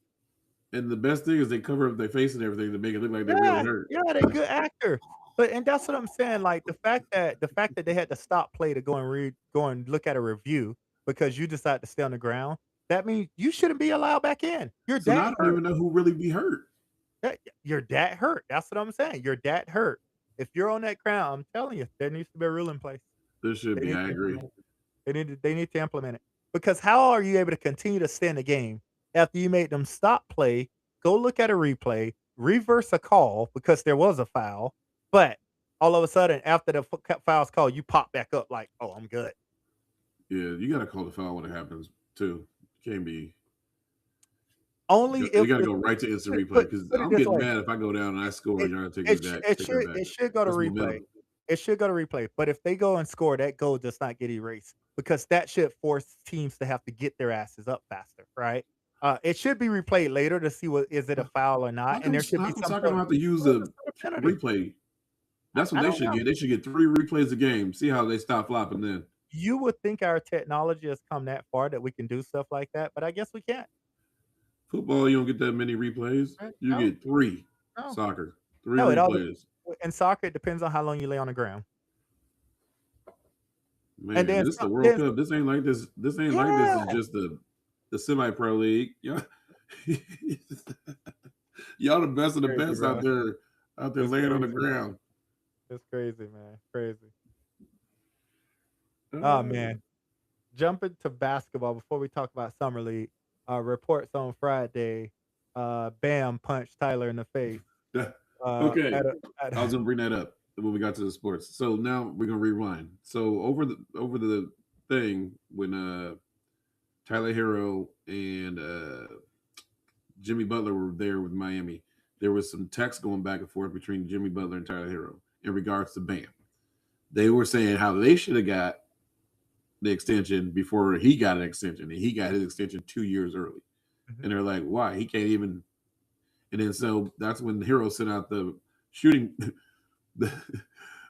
And the best thing is they cover up their face and everything to make it look like they're really Yeah, hurt. yeah, they're good actor. But and that's what I'm saying. Like the fact that they had to stop play to go and look at a review because you decide to stay on the ground, that means you shouldn't be allowed back in. You're So now I that don't hurt. even know who really be hurt. You're that hurt. That's what I'm saying. You're that hurt. If you're on that ground, I'm telling you, there needs to be a rule in place. There should They be. need I to agree. implement it. They need to implement it. Because how are you able to continue to stay in the game after you made them stop play, go look at a replay, reverse a call because there was a foul, but all of a sudden after the foul's called, you pop back up like, "Oh, I'm good." Yeah, you got to call the foul when it happens too. Can't be. Only You if got to the go right to instant put replay put because put it I'm this getting way. mad if I go down and I score It and y'all take it it sh back. it Take should it back. it should go to That's replay. momentum. It should go to replay, but if they go and score, that goal does not get erased because that should force teams to have to get their asses up faster, right? It should be replayed later to see what is it a foul or not, and there should How be come some soccer sort don't of have to use some a sort of penalty. replay? I That's what I they don't should know. get. They should get 3 replays a game. See how they stop flopping then. You would think our technology has come that far that we can do stuff like that, but I guess we can't, Football, you don't get that many replays. right? You No, get three. no, Soccer, three no, it all replays. in soccer, it depends on how long you lay on the ground, and Man, then this is the some World then Cup. This ain't like this. This ain't like this is yeah, just the semi pro league. Y'all the best of the crazy, best bro. out there It's laying on the crazy. ground. It's crazy, man. Crazy. Oh, Uh, man. Jumping to basketball before we talk about summer league. Reports on Friday. Bam punched Tyler in the face. okay, At a, at I was a, gonna bring that up when we got to the sports. So now we're gonna rewind. So over the thing when Tyler Hero and Jimmy Butler were there with Miami, there was some text going back and forth between Jimmy Butler and Tyler Hero in regards to Bam. They were saying how they should have got the extension before he got an extension, and he got his extension 2 years early. Mhm. And they're like, why? He can't even. And then so that's when the Hero sent out the shooting, the, the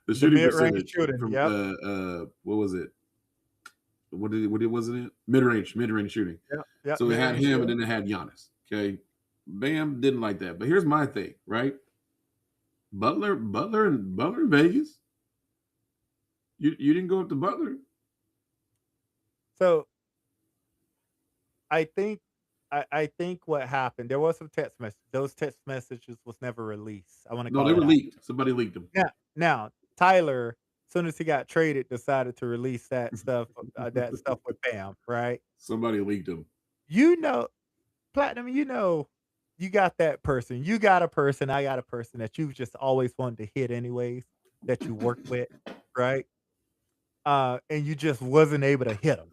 The shooting mid range percentage shooting. from Yep. what was it? What it wasn't it? Mid range shooting. Yep. Yep. So it Mid had range him, and shooting. then it had Giannis. Okay, Bam didn't like that. But here's my thing, right? Butler in Vegas. You didn't go up to Butler. So I think what happened, there was some text message. Those text messages was never released. I want to No, call they that were out. leaked. Somebody leaked them. Now, Tyler, as soon as he got traded, decided to release that stuff with Bam, right? Somebody leaked them. You know, Platinum, you got that person. You got a person, I got a person that you've just always wanted to hit anyways, that you work with, right? And you just wasn't able to hit him.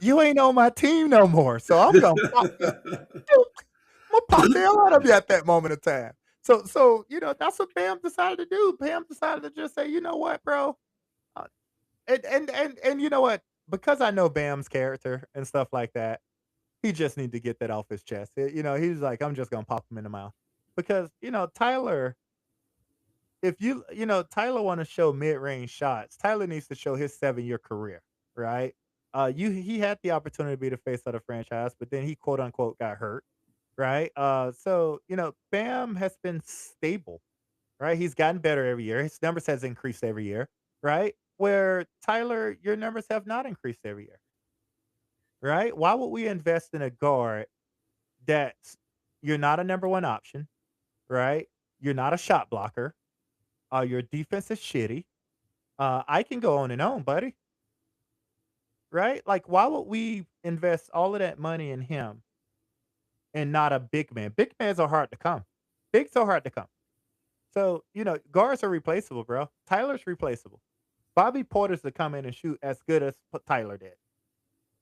You ain't on my team no more, so I'm gonna pop the I'm gonna pop the hell out of you at that moment of time. So that's what Bam decided to do. Bam decided to just say, "You know what, bro?" Uh, and you know what? Because I know Bam's character and stuff like that, he just need to get that off his chest. He's like, "I'm just gonna pop him in the mouth." Because, Tyler, if Tyler wanna show mid-range shots, Tyler needs to show his 7-year career, right? He had the opportunity to be the face of the franchise, but then he quote unquote got hurt, right? Bam has been stable, right? He's gotten better every year. His numbers has increased every year, right? Where Tyler, your numbers have not increased every year, right? Why would we invest in a guard that's you're not a number one option, right? You're not a shot blocker. Your defense is shitty. I can go on and on, buddy. right? Like, why would we invest all of that money in him and not a big man? Big mans are hard to come. Bigs are hard to come. So, guards are replaceable, bro. Tyler's replaceable. Bobby Porter's to come in and shoot as good as Tyler did.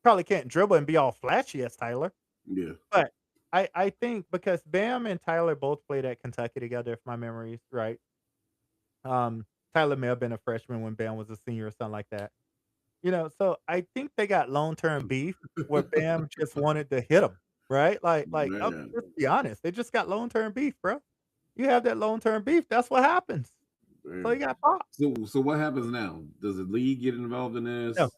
Probably can't dribble and be all flashy as Tyler, Yeah. but I think because Bam and Tyler both played at Kentucky together, if my memory is right. Tyler may have been a freshman when Bam was a senior or something like that. So I think they got long term beef where Bam just wanted to hit him, right? Man, Let's be honest, they just got long term beef, bro. You have that long term beef, that's what happens. So he man. got popped. So what happens now? Does the league get involved in No, this?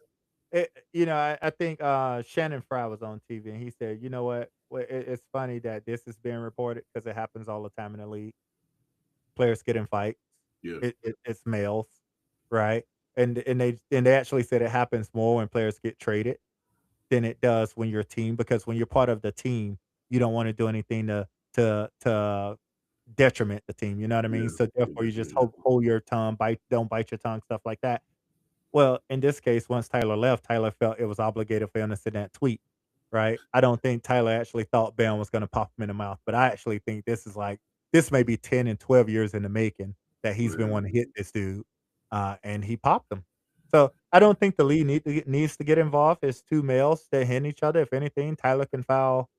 I think Shannon Fry was on TV and he said, you know what? Well, it's funny that this is being reported because it happens all the time in the league. Players get in fights. Yeah. It's males, right? And they actually said it happens more when players get traded than it does when you're a team, because when you're part of the team, you don't wanna do anything to detriment the team, you know what I mean? Yeah. So, therefore, you just hold your tongue, don't bite your tongue, stuff like that. Well, in this case, once Tyler left, Tyler felt it was obligated for him to send that tweet, right? I don't think Tyler actually thought Bam was gonna pop him in the mouth, but I actually think this may be 10 and 12 years in the making that he's been Man. wanting to hit this dude, and he popped him. So, I don't think the league needs to get involved. It's 2 males that hit each other. If anything, Tyler can file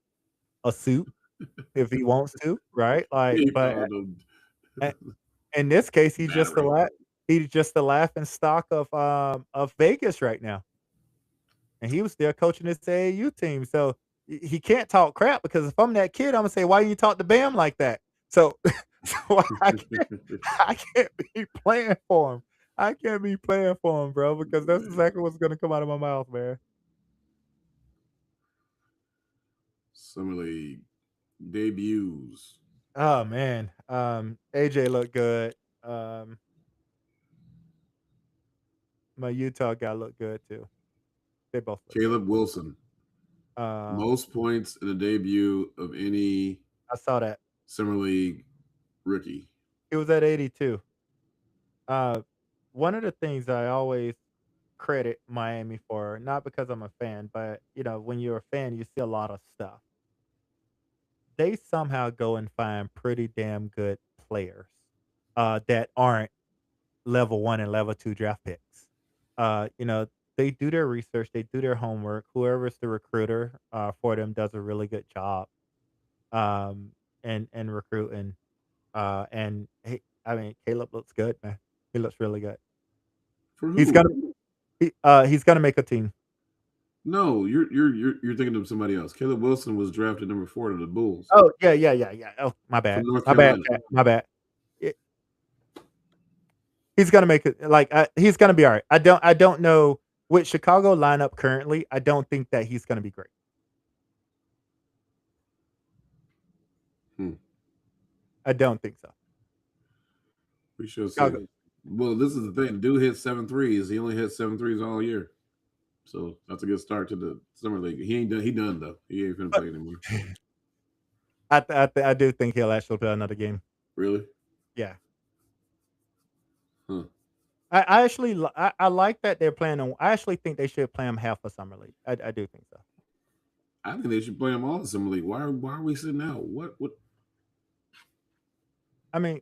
a suit if he wants to, right? He But found him. a in this case, Battery. he's just the laughing stock of Vegas right now. And he was there coaching this AAU team. So he can't talk crap because if I'm that kid, I'm gonna say, "Why you talk to Bam like that?" So, so I can't be playing for him. I can't be playing for him, bro, because that's Man. exactly what's gonna come out of my mouth, man. Summer League debuts. Oh man, AJ looked good. Um, my Utah guy looked good too. They both look good. Caleb Wilson. Um, Most points in a debut of any I saw that Summer League rookie. he was at 82. Uh, One of the things I always credit Miami for, not because I'm a fan, but when you're a fan, you see a lot of stuff. They somehow go and find pretty damn good players that aren't level one and level two draft picks. They do their research, they do their homework. Whoever's the recruiter for them does a really good job and recruiting. I mean, Caleb looks good, man. He looks really good. For He's gonna who? he's gonna make a team. No, you're thinking of somebody else. Caleb Wilson was drafted number 4 to the Bulls Oh, yeah, yeah, yeah, yeah. Oh, my from bad. North My bad, Carolina. Pat, my bad. It He's gonna make it he's gonna be alright. I don't know with Chicago lineup currently, I don't think that he's gonna be great. Hmm. I don't think so. We shall see. Chicago Well, this is the thing. Dude hit 7 threes. He only hit 7 threes all year. So that's a good start to the summer league. He ain't done. He done though. He ain't finna but play anymore. I do think he'll actually play another game. Really? Yeah. Huh. I actually I like that they're playing on I actually think they should play him half of summer league. I do think so. I think they should play him all in summer league. Why are we sitting out? What? I mean,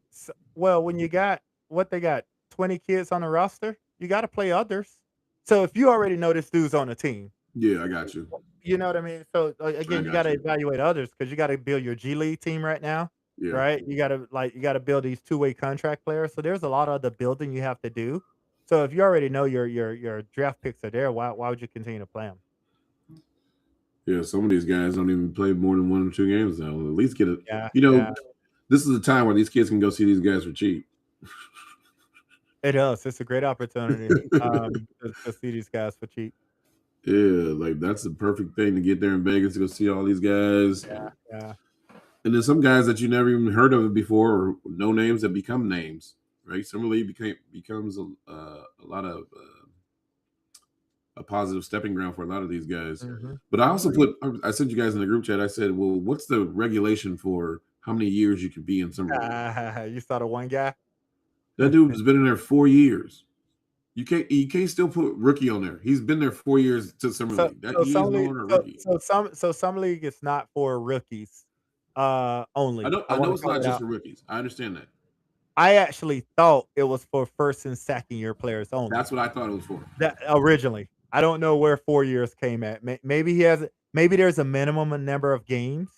well, when you got what they got 20 kids on the roster, you gotta play others. So if you already know this dude's on the team, Yeah, I got you. you know what I mean? So, I again, you got gotta you. evaluate others because you gotta build your G League team right now, Yeah. right? You gotta build these two-way contract players, so there's a lot of the building you have to do. So if you already know your draft picks are there, why would you continue to play them? Yeah, some of these guys don't even play more than 1 or 2 games now. At least get it. Yeah, You know, yeah, this is a time where these kids can go see these guys for cheap. it does. It's a great opportunity, to see these guys for cheap. Yeah, like that's the perfect thing to get there in Vegas to go see all these guys. Yeah, yeah. And then some guys that you never even heard of before, or no names that become names, right? Summer League becomes a lot of a positive stepping ground for a lot of these guys. Mhm. But I also I sent you guys in the group chat. I said, well, what's the regulation for how many years you can be in Summer League? You saw the one guy? That dude has been in there 4 years. You can't still put rookie on there. He's been there 4 years to summer So league. That so he is some no league longer a rookie. so some league is not for rookies I only. know. I I want know to it's call not it just out. for rookies. I understand that. I actually thought it was for first and second year players only. That's what I thought it was for. That originally. I don't know where 4 years came at. Maybe maybe there's a minimum number of games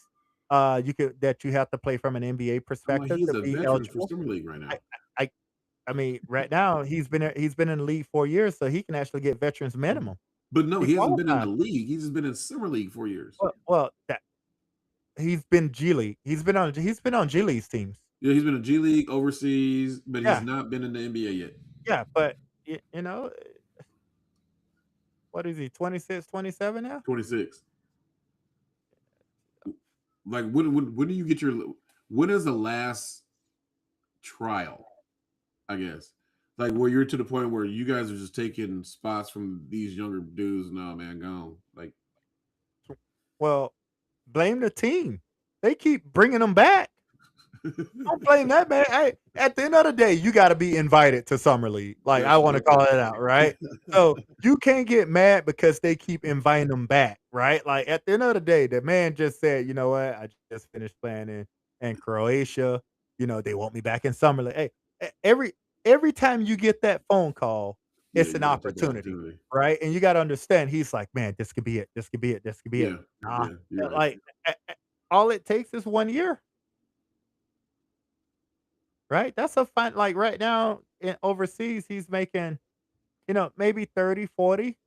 you could that you have to play from an NBA I'm like, perspective he's to a be veteran for eligible. summer league right I now. I I mean, right now he's been in the league 4 years, so he can actually get veterans minimum. But no, He he hasn't been in the qualifies. league. He's just been in summer league 4 years. Well, that he's been G League. He's been on G League's teams. Yeah, he's been in G League overseas, but he's Yeah, not been in the NBA yet. yeah, but you know, what is he? 26, 27 now? 26. Like when do you get your when is the last trial? I guess like where you're to the point where you guys are just taking spots from these younger dudes. No man, gone. Like Well, blame the team. They keep bringing them back. Don't blame that man. Hey, at the end of the day, you got to be invited to summer league. Like I gotcha. want to Okay. call it out, right? So you can't get mad because they keep inviting them back, right? Like at the end of the day, the man just said, you know what? I just finished playing in Croatia. You know they want me back in summer league. Hey, every time you get that phone call, Yeah, it's an you gotta take the opportunity, opportunity. right? And you got to understand. He's like, man, this could be it. This could be it. This could be it. Yeah, Nah, yeah, you're right. like all it takes is 1 year. Right? That's a fine like, right now in overseas, he's making, maybe 30, 40,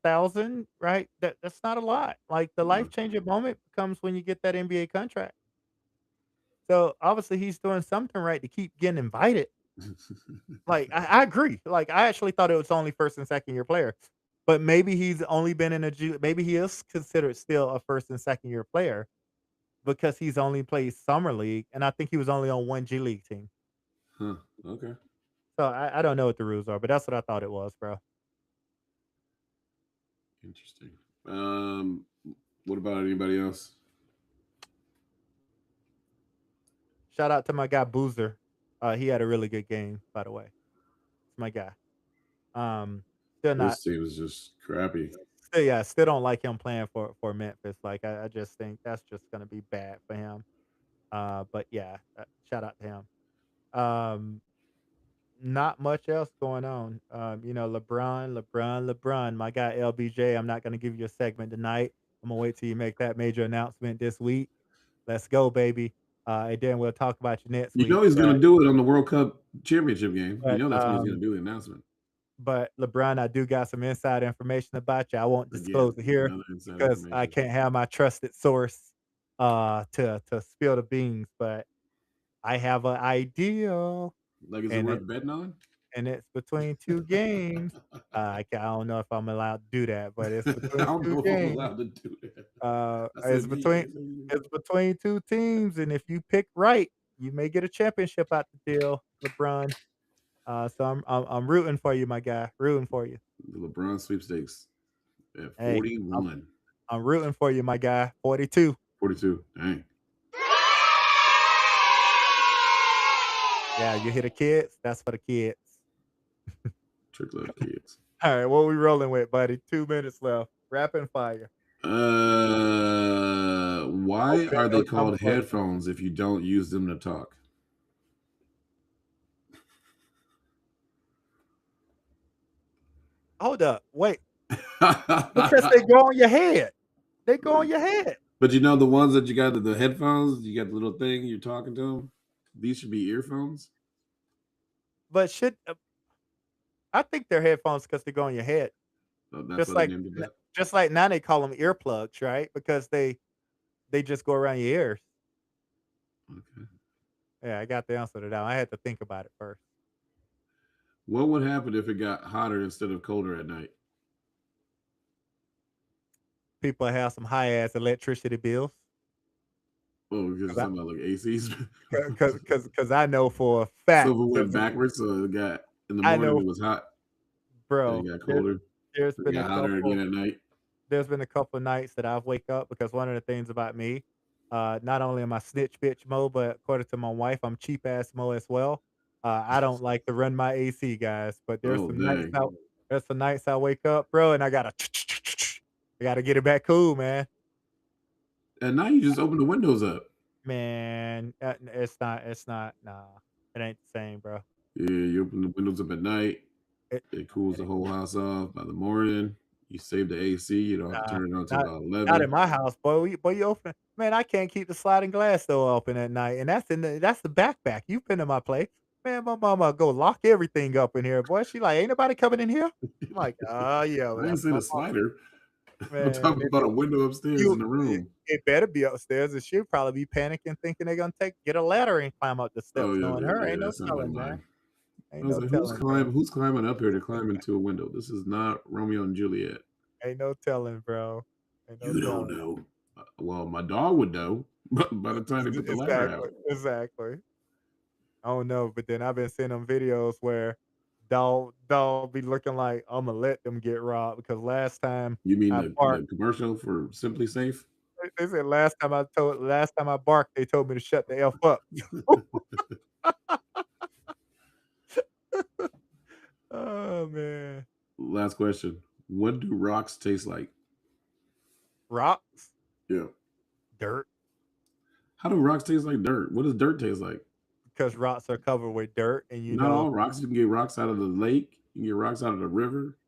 thousand, right? That's not a lot. Like, the No. life-changing moment comes when you get that NBA contract. So, obviously, he's doing something right to keep getting invited. Like, I agree. Like, I actually thought it was only first and second year player, but maybe he's only been in a G maybe he is considered still a first and second year player because he's only played summer league, and I think he was only on 1 G League team. Huh. Okay. So, I don't know what the rules are, but that's what I thought it was, bro. Interesting. Um, what about anybody else? Shout out to my guy Boozer. He had a really good game, by the way. It's my guy. Um, still not, This team is just crappy. still don't like him playing for Memphis. Like I just think that's just gonna be bad for him. But yeah, shout out to him. Um, not much else going on. LeBron, my guy LBJ. I'm not gonna give you a segment tonight. I'm gonna wait till you make that major announcement this week. Let's go, baby. And then we'll talk about you next You week. know he's going to do it on the World Cup championship game. You But know that's when he's going um, to do the announcement. But LeBron, I do got some inside information about you. I won't disclose Again, it here another inside because I information. can't have my trusted source to spill the beans. But I have an idea, Like, is it and worth betting on? it's between two games. I don't know if I'm allowed to do that, but it's I between don't two know if I'm games. allowed to do that. I It's said me. I between said you. it's between two teams, and if you pick right, you may get a championship out the deal, LeBron. So I'm rooting for you, my guy. Rooting for you. The LeBron sweepstakes at Hey, I'm 41. I'm rooting for you, my guy. 42. 42. Dang. Yeah, you hear the kids? That's for the kids. Trickle up kids. All right, what we rolling with, buddy? 2 minutes left. Rapid fire. Why Hopefully are they they know something called close. headphones if you don't use them to talk? Hold up. Wait. Because they go on your head. They go on your head. But you know the ones that you got the headphones, you got the little thing you're talking to them. These should be earphones. But I think they're headphones because they go on your head. So that's Just why they like named it that. just like now they call them earplugs, right? Because they just go around your ears. Okay. Yeah, I got the answer to that one. I had to think about it first. What would happen if it got hotter instead of colder at night? People have some high ass electricity bills. Oh, because you're talking about like ACs. Cause I know for a So fact if it went there's a backwards, so it got in the I morning know, it was hot, then bro. it got There, colder, there's then it been a got hotter again couple. at night. There's been a couple nights that I've wake up because one of the things about me, not only am I snitch bitch mo, but according to my wife, I'm cheap ass mo as well. I don't like to run my AC, guys, but Oh dang! there's some nights I wake up, bro, and I gotta I gotta get it back cool, man. And now you just open the windows up. Man, it's not, nah, it ain't the same, bro. Yeah, you open the windows up at night. It It cools the whole house off. By the morning, you save the AC. You don't have to Nah, turn it on till not about not in 11. my house, boy. You open man, I can't keep the sliding glass door open at night, and that's the backpack. You been to my place. Man, my mama go lock everything up in here, boy. She like, "Ain't nobody coming in here?" I'm like, "Oh, yeah, well, I ain't that's say my the mom." slider. I'm Man, talking about a window upstairs in the room. it better be upstairs, and she'll probably be panicking thinking they're gonna get a ladder and climb up the Oh steps. yeah, Knowing her, yeah, ain't that no sounds like telling, man. mine. I Ain't was no like, telling, bro. who's climbing up here to climb into a window? This is not Romeo and Juliet. Ain't no telling, bro. Ain't no You don't telling. know. Well, my dog would know, but by the time they put the ladder out. Exactly, exactly. I don't know, but then I've been seeing them videos where dog be looking like Imma let them get robbed because last time You mean I the barked, commercial for Simply Safe? they said last time I barked, they told me to shut the F up. Oh, man. Last question. What do rocks taste like? Rocks, Yeah. dirt, How do rocks taste like dirt? What does dirt taste like? because rocks are covered with dirt, and Not all rocks. You can get rocks out of the lake. You can get rocks out of the river.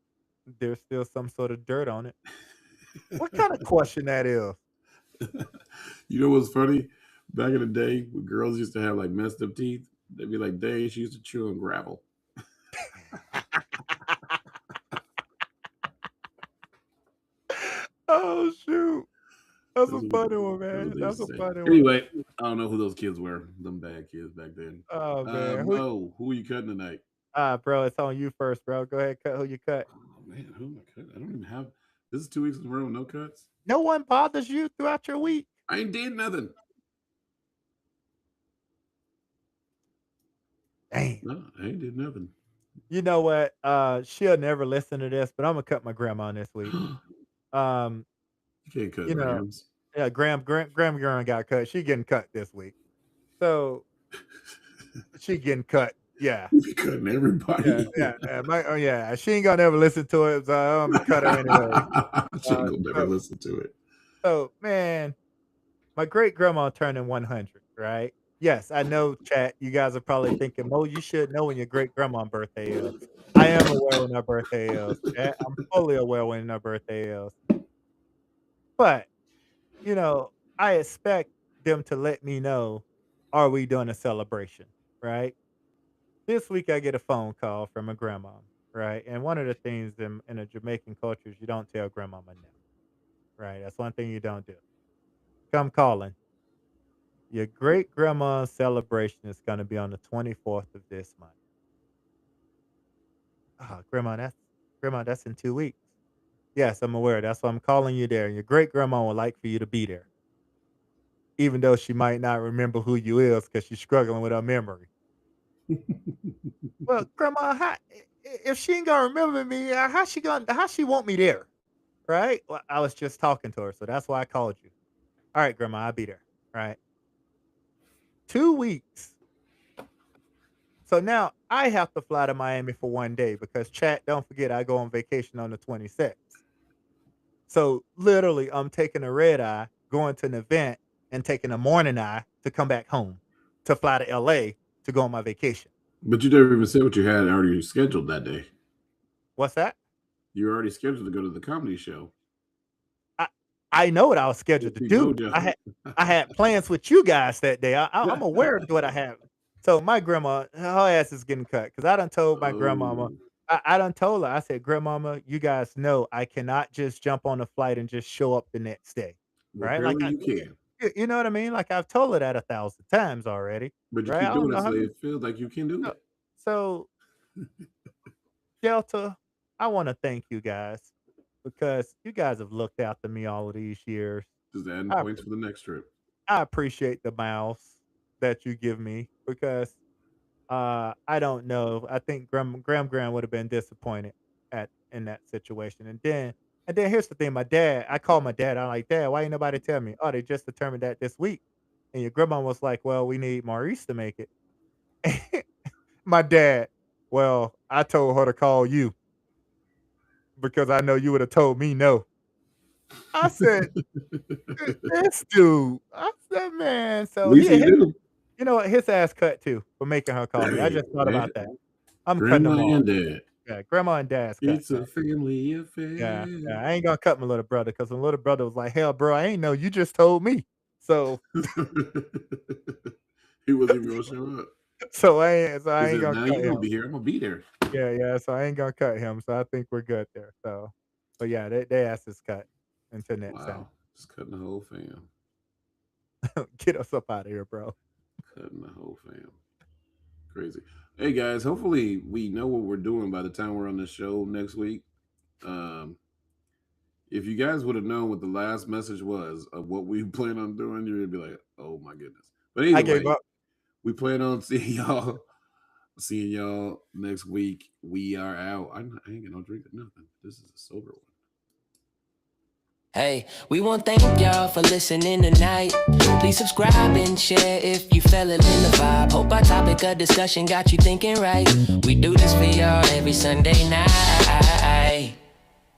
there's still some sort of dirt on it. What kinda question that is? You know what's funny? Back in the day, when girls used to have like messed up teeth, they'd be like, "Dang, she used to chew on gravel." Oh, shoot. That's a That's what, funny one, that's what man. they That's used a to say. funny one. Anyway, I don't know who those kids were. Them bad kids back then. Oh, man. Mo, who are you cutting tonight? Bro, it's on you first, bro. Go ahead, cut who you cut. Oh man, who am I cutting? I don't even have. This is 2 weeks in a row, no cuts. No one bothers you throughout your week. I ain't did nothing. Damn. No, I ain't did nothing. You know what? She'll never listen to this, but I'm gonna cut my grandma this week. You Um, can't cut you know, Rams. yeah, Graham got cut. She getting cut this week. So she getting cut. Yeah. You cutting Yeah, everybody. yeah, yeah. She ain't gonna never listen to it, so I'm gonna cut her anyway. She ain't Uh, gonna never so, listen to it. so man, my great grandma turning 100, right? Yes, I know, chat. You guys are probably thinking, "Mo, you should know when your great grandma birthday is." I am aware when her birthday is. Chat. I'm fully aware when her birthday is. But I expect them to let me know, are we doing a celebration, right? This week I get a phone call from a grandma, right? And one of the things in a Jamaican culture is you don't tell grandmama no, right? That's one thing you don't do. Come calling. Your great grandma's celebration is going to be on the 24th of this month. Ah, grandma, that's in 2 weeks. Yes, I'm aware. That's why I'm calling you there. Your great grandma would like for you to be there, even though she might not remember who you is because she's struggling with her memory. Well, grandma, if she ain't gonna remember me, how she want me there? Right? Well, I was just talking to her, so that's why I called you. All right, grandma, I'll be there. Right? 2 weeks. So now I have to fly to Miami for 1 day because chat, don't forget I go on vacation on the 26th. So literally I'm taking a red eye, going to an event, and taking a morning eye to come back home to fly to LA to go on my vacation. But you never even said what you had already scheduled that day. What's that? You were already scheduled to go to the comedy show. I I know what I was scheduled to See, do. Mojo. I had plans with you guys that day. I'm aware of what I have. So my grandma, her ass is getting cut because I done told my grandmama. Oh, I done told her. I said, Grandmama, you guys know I cannot just jump on a flight and just show up the next day, well, right? Like apparently you can, you know what I mean? Like I've told her that 1,000 times already, but you right? I keep don't doing know it, how so many. it feels like you can do So, it. so Delta, I want to thank you guys because you guys have looked after me all of these years. Just adding I points for the next trip. I appreciate the miles that you give me because I don't know. I think Graham would have been disappointed at in that situation. And then here's the thing, I called my dad. I'm like, Dad, why ain't nobody tell me? Oh, they just determined that this week. And your grandma was like, well, we need Maurice to make it. My dad. Well, I told her to call you because I know you would have told me no. I said, This dude." I said, "Man," At so least he knew. you know what? His ass cut too for making her call me. I Hey, just thought hey, about that. I'm cutting grandma them off. and dad. Yeah, grandma and dad's cut, It's man. a family Yeah, affair. yeah. I ain't gonna cut my little brother because my little brother was like, "Hell, bro, I ain't know. You just told me." So, He wasn't even gonna show up. so He I ain't said, gonna "Nah, cut you gonna him. be here. I'm gonna be there." Yeah, yeah. So I ain't gonna cut him. So I think we're good there. So, but yeah, they ass is cut until next time. Wow, just cutting the whole fam. Get us up out of here, bro. Cutting the whole fam. Crazy. Hey guys, hopefully we know what we're doing by the time we're on the show next week. Um, if you guys would have known what the last message was of what we plan on doing, you'd be like, "Oh my goodness!" But I either gave way, up. we plan on seeing y'all next week. We are out. I ain't gonna drink nothing. This is a sober one. Hey, we want to thank y'all for listening tonight. Please subscribe and share if you fell in the vibe. Hope our topic of discussion got you thinking right. We do this for y'all every Sunday night.